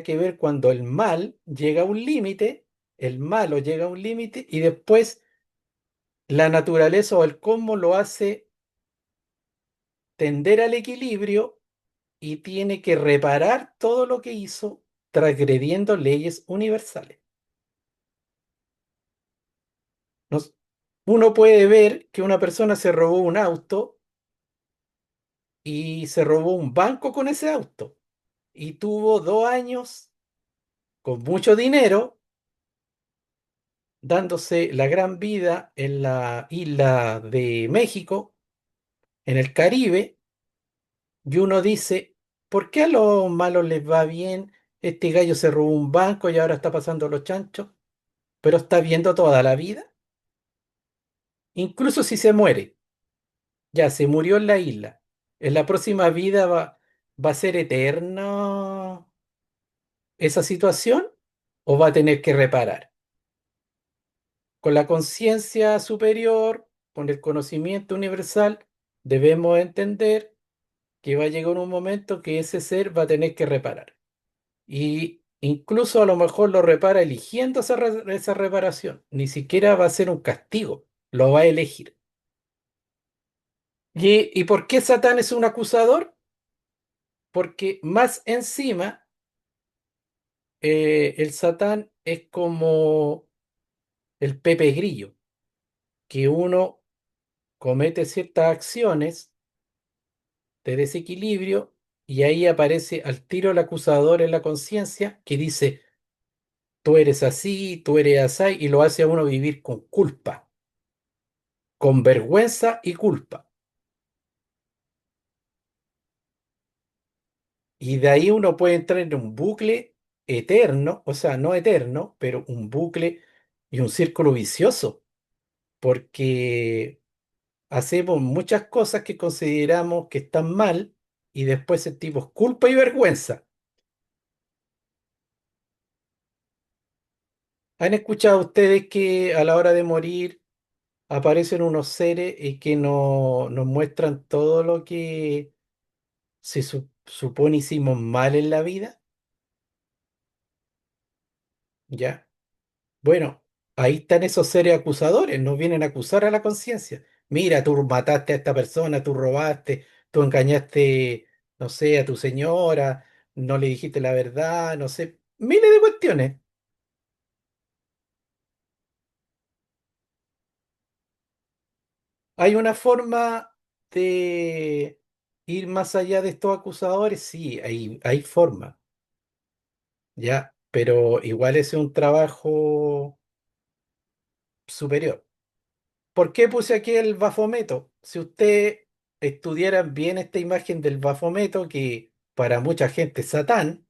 que ver cuando el mal llega a un límite, el malo llega a un límite y después la naturaleza o el cosmos lo hace tender al equilibrio y tiene que reparar todo lo que hizo transgrediendo leyes universales. Nos- Uno puede ver que una persona se robó un auto y se robó un banco con ese auto y tuvo 2 años con mucho dinero dándose la gran vida en la isla de México, en el Caribe, y uno dice, ¿por qué a los malos les va bien? Este gallo se robó un banco y ahora está pasando los chanchos, pero está viendo toda la vida. Incluso si se muere, ya se murió en la isla. En la próxima vida va a ser eterna esa situación o va a tener que reparar. Con la conciencia superior, con el conocimiento universal, debemos entender que va a llegar un momento que ese ser va a tener que reparar. Y incluso a lo mejor lo repara eligiendo esa reparación. Ni siquiera va a ser un castigo, lo va a elegir. ¿Y por qué Satán es un acusador? Porque más encima, el Satán es como el Pepe Grillo, que uno comete ciertas acciones de desequilibrio y ahí aparece al tiro el acusador en la conciencia que dice, tú eres así, tú eres así, y lo hace a uno vivir con culpa, con vergüenza y culpa. Y de ahí uno puede entrar en un bucle eterno, o sea, no eterno, pero un bucle y un círculo vicioso, porque hacemos muchas cosas que consideramos que están mal y después sentimos culpa y vergüenza. ¿Han escuchado ustedes que a la hora de morir aparecen unos seres y que nos muestran todo lo que se supone hicimos mal en la vida? ¿Ya? Bueno, ahí están esos seres acusadores, nos vienen a acusar a la conciencia. Mira, tú mataste a esta persona, tú robaste, tú engañaste, no sé, a tu señora, no le dijiste la verdad, no sé, miles de cuestiones. ¿Hay una forma de ir más allá de estos acusadores? Sí, hay forma, ¿ya? Pero igual es un trabajo superior. ¿Por qué puse aquí el Bafometo? Si usted estudiara bien esta imagen del Bafometo, que para mucha gente es Satán,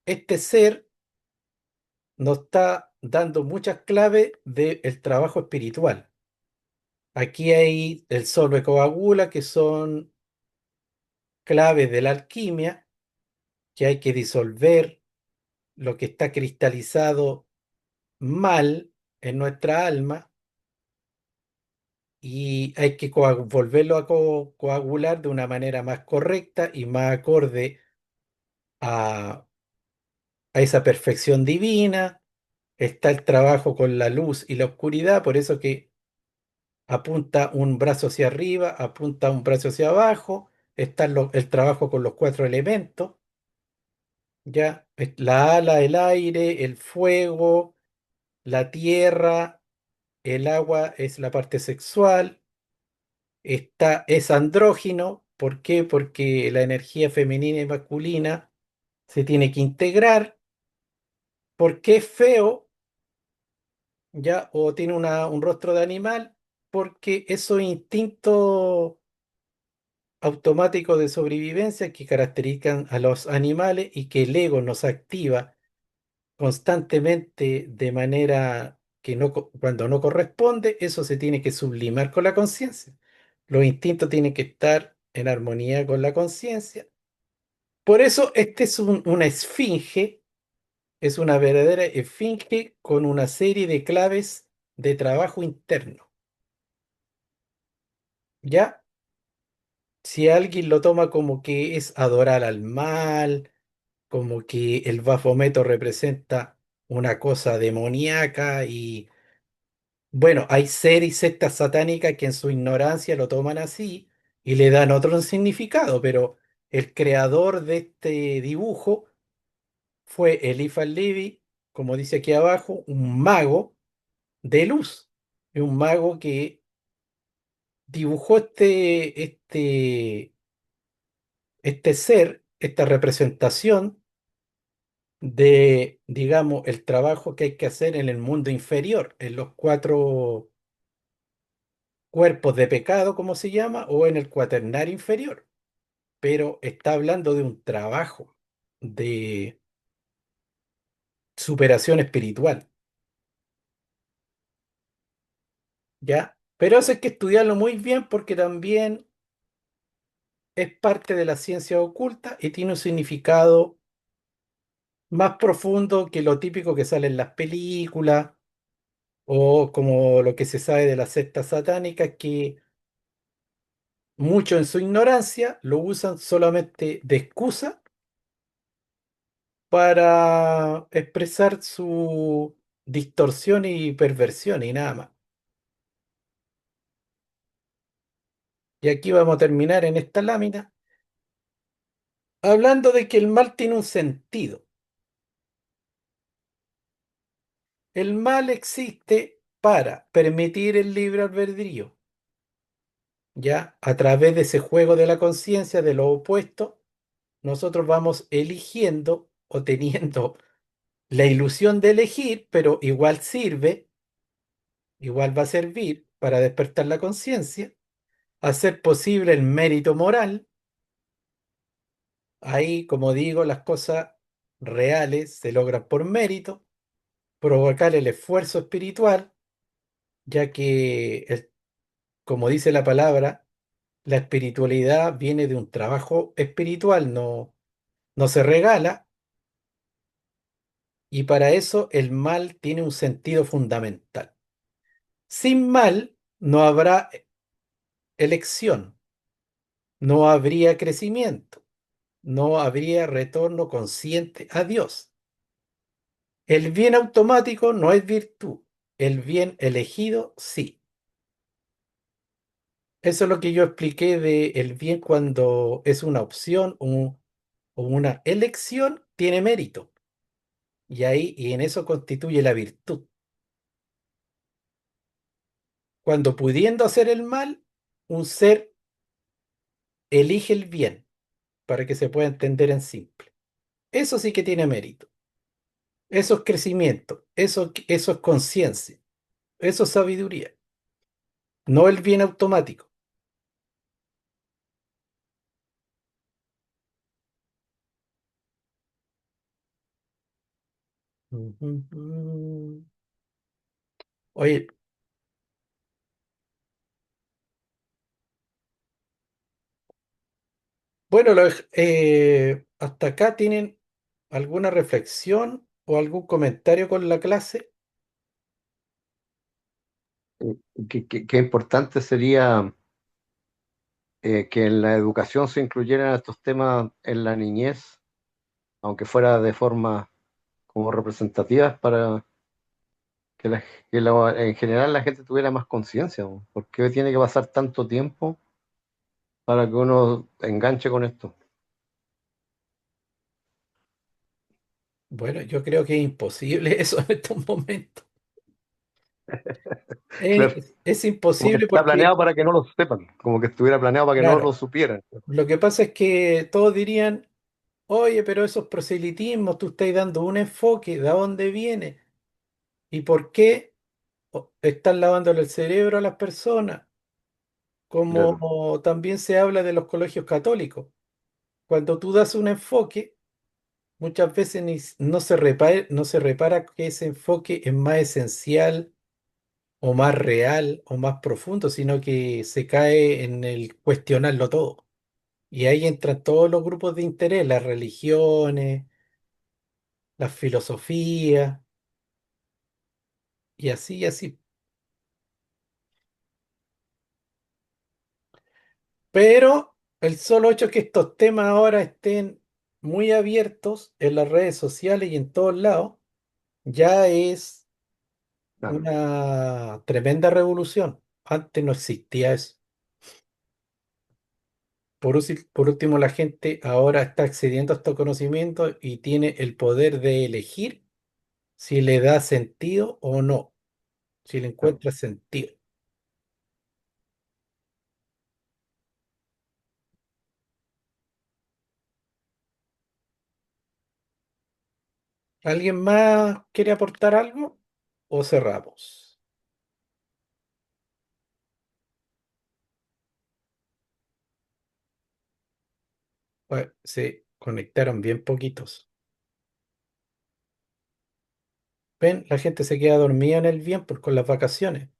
este ser nos está dando muchas claves del trabajo espiritual. Aquí hay el sol coagula, que son claves de la alquimia, que hay que disolver lo que está cristalizado mal en nuestra alma y hay que volverlo a coagular de una manera más correcta y más acorde a, a esa perfección divina. Está el trabajo con la luz y la oscuridad, por eso que apunta un brazo hacia arriba, apunta un brazo hacia abajo, está el trabajo con los cuatro elementos, ya, la ala, el aire, el fuego, la tierra, el agua es la parte sexual, es andrógino. ¿Por qué? Porque la energía femenina y masculina se tiene que integrar. ¿Por qué es feo? ¿Ya? O tiene un rostro de animal, porque esos instintos automáticos de sobrevivencia que caracterizan a los animales y que el ego nos activa constantemente de manera que no, cuando no corresponde, eso se tiene que sublimar con la conciencia. Los instintos tienen que estar en armonía con la conciencia. Por eso este es una esfinge, es una verdadera esfinge con una serie de claves de trabajo interno. ¿Ya? Si alguien lo toma como que es adorar al mal, como que el Baphometo representa una cosa demoníaca y bueno, hay seres y sectas satánicas que en su ignorancia lo toman así y le dan otro significado, pero el creador de este dibujo fue Eliphas Levi, como dice aquí abajo, un mago de luz, y un mago que dibujó este ser, esta representación de, digamos, el trabajo que hay que hacer en el mundo inferior, en los cuatro cuerpos de pecado, como se llama, o en el cuaternario inferior. Pero está hablando de un trabajo de superación espiritual, ¿ya? Pero eso hay que estudiarlo muy bien porque también es parte de la ciencia oculta y tiene un significado más profundo que lo típico que sale en las películas o como lo que se sabe de las sectas satánicas, que muchos en su ignorancia lo usan solamente de excusa para expresar su distorsión y perversión y nada más. Y aquí vamos a terminar en esta lámina hablando de que el mal tiene un sentido. El mal existe para permitir el libre albedrío, ¿ya? A través de ese juego de la conciencia, de lo opuesto, nosotros vamos eligiendo o teniendo la ilusión de elegir, pero igual sirve, igual va a servir para despertar la conciencia, hacer posible el mérito moral. Ahí, como digo, las cosas reales se logran por mérito, provocar el esfuerzo espiritual, ya que, como dice la palabra, la espiritualidad viene de un trabajo espiritual, no se regala, y para eso el mal tiene un sentido fundamental. Sin mal no habrá elección, no habría crecimiento, no habría retorno consciente a Dios. El bien automático no es virtud, el bien elegido sí. Eso es lo que yo expliqué de el bien cuando es una opción o una elección, tiene mérito. Y en eso constituye la virtud. Cuando pudiendo hacer el mal, un ser elige el bien, para que se pueda entender en simple. Eso sí que tiene mérito. Eso es crecimiento, eso es conciencia, eso es sabiduría, no el bien automático. Ujú. Oye, bueno, hasta acá tienen alguna reflexión o algún comentario con la clase. Qué importante sería que en la educación se incluyeran estos temas en la niñez, aunque fuera de forma como representativas para que, en general la gente tuviera más conciencia, ¿no? ¿Por qué tiene que pasar tanto tiempo para que uno enganche con esto? Bueno, yo creo que es imposible eso en estos momentos. Claro, Es como que imposible está porque, planeado para que no lo sepan, como que estuviera planeado para que no lo claro, supieran. lo que pasa es que todos dirían, oye, pero esos proselitismos, tú estás dando un enfoque, ¿de dónde viene? ¿Y por qué están lavándole el cerebro a las personas? Claro, Como también se habla de los colegios católicos. Cuando tú das un enfoque, muchas veces no se repara que ese enfoque es más esencial o más real o más profundo, sino que se cae en el cuestionarlo todo. Y ahí entran todos los grupos de interés, las religiones, las filosofías, y así y así. Pero el solo hecho que estos temas ahora estén muy abiertos en las redes sociales y en todos lados, ya es claro. una tremenda revolución. Antes no existía eso. Por último, la gente ahora está accediendo a estos conocimientos y tiene el poder de elegir si le da sentido o no, si le Claro. encuentra sentido. ¿Alguien más quiere aportar algo o cerramos? Bueno, se conectaron bien poquitos. ¿Ven? La gente se queda dormida en el bien con las vacaciones.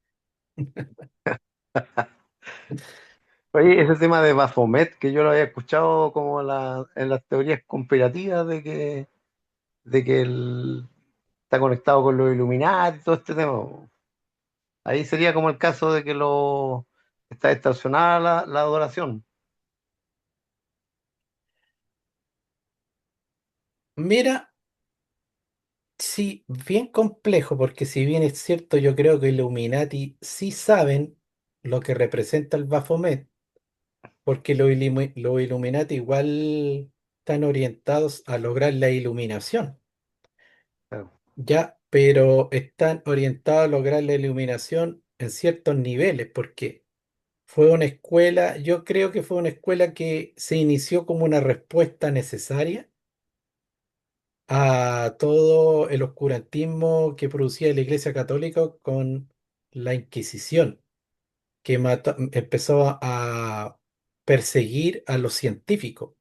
Oye, ese tema de Baphomet, que yo lo había escuchado como en las teorías conspirativas de que él está conectado con los Illuminati y todo este tema. Ahí sería como el caso de que está distorsionada la adoración. Mira, sí, bien complejo, porque si bien es cierto, yo creo que Illuminati sí saben lo que representa el Baphomet, porque los Illuminati igual están orientados a lograr la iluminación, Claro. ya, pero están orientados a lograr la iluminación en ciertos niveles, porque fue una escuela, yo creo que fue una escuela que se inició como una respuesta necesaria a todo el oscurantismo que producía la Iglesia Católica con la Inquisición, que empezó a perseguir a los científicos,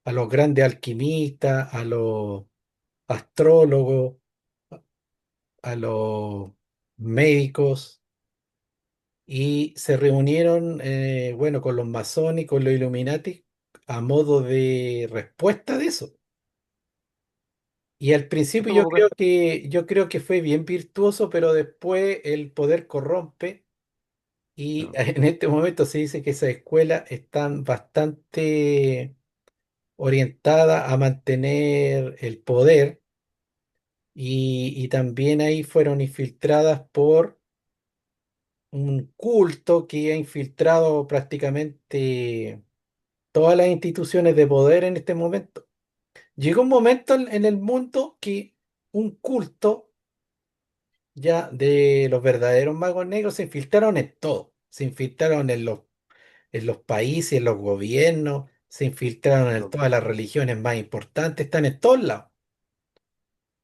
a los grandes alquimistas, a los astrólogos, a los médicos, y se reunieron, bueno, con los masones y con los Illuminati a modo de respuesta de eso. Y al Sí, principio pues, porque- yo creo que fue bien virtuoso, pero después el poder corrompe y claro. en este momento se dice que esas escuelas están bastante orientadas a mantener el poder y también ahí fueron infiltradas por un culto que ha infiltrado prácticamente todas las instituciones de poder en este momento. Llegó un momento en el mundo que un culto ya de los verdaderos magos negros se infiltraron en todo. Se infiltraron en los países, en los gobiernos, se infiltraron en Claro. todas las religiones más importantes, están en todos lados.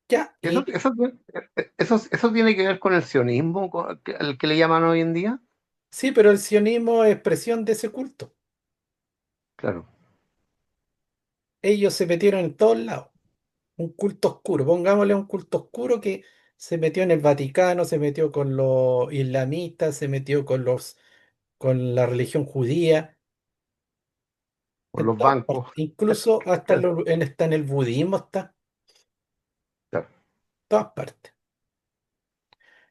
Ya, Eso, y eso tiene que ver con el sionismo, al que le llaman hoy en día. sí, pero el sionismo es expresión de ese culto. Claro, Ellos se metieron en todos lados. Un culto oscuro, pongámosle un culto oscuro que se metió en el Vaticano, se metió con los islamistas, se metió con la religión judía, por en los todas partes, bancos. incluso hasta está en el budismo, está, Claro, todas partes.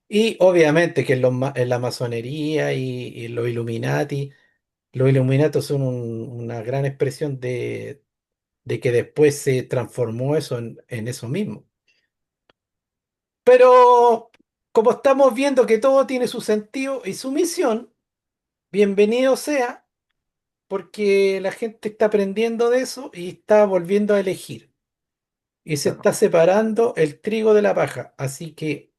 Y obviamente que en la masonería y los Illuminati son una gran expresión de que después se transformó eso en eso mismo. Pero como estamos viendo que todo tiene su sentido y su misión, bienvenido sea, porque la gente está aprendiendo de eso y está volviendo a elegir. Y se claro, está separando el trigo de la paja. Así que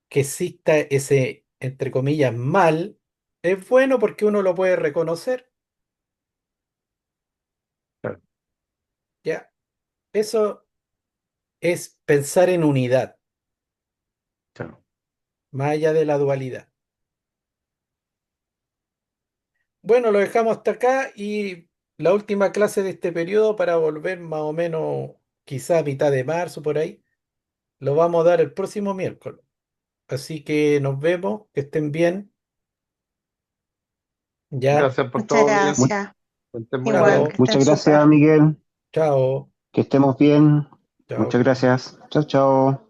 exista ese, entre comillas, mal, es bueno porque uno lo puede reconocer. claro, ¿Ya? Eso es pensar en unidad, claro. más allá de la dualidad. Bueno, lo dejamos hasta acá y la última clase de este periodo para volver más o menos quizá a mitad de marzo por ahí, lo vamos a dar el próximo miércoles. Así que nos vemos, que estén bien. Ya, Gracias por Muchas todo, Miguel. Mu- gracias. Que estés muy Igual, bien. que chao, estén Muchas gracias, súper. Miguel. chao, Que estemos bien. chao. Muchas gracias. Chao, chao.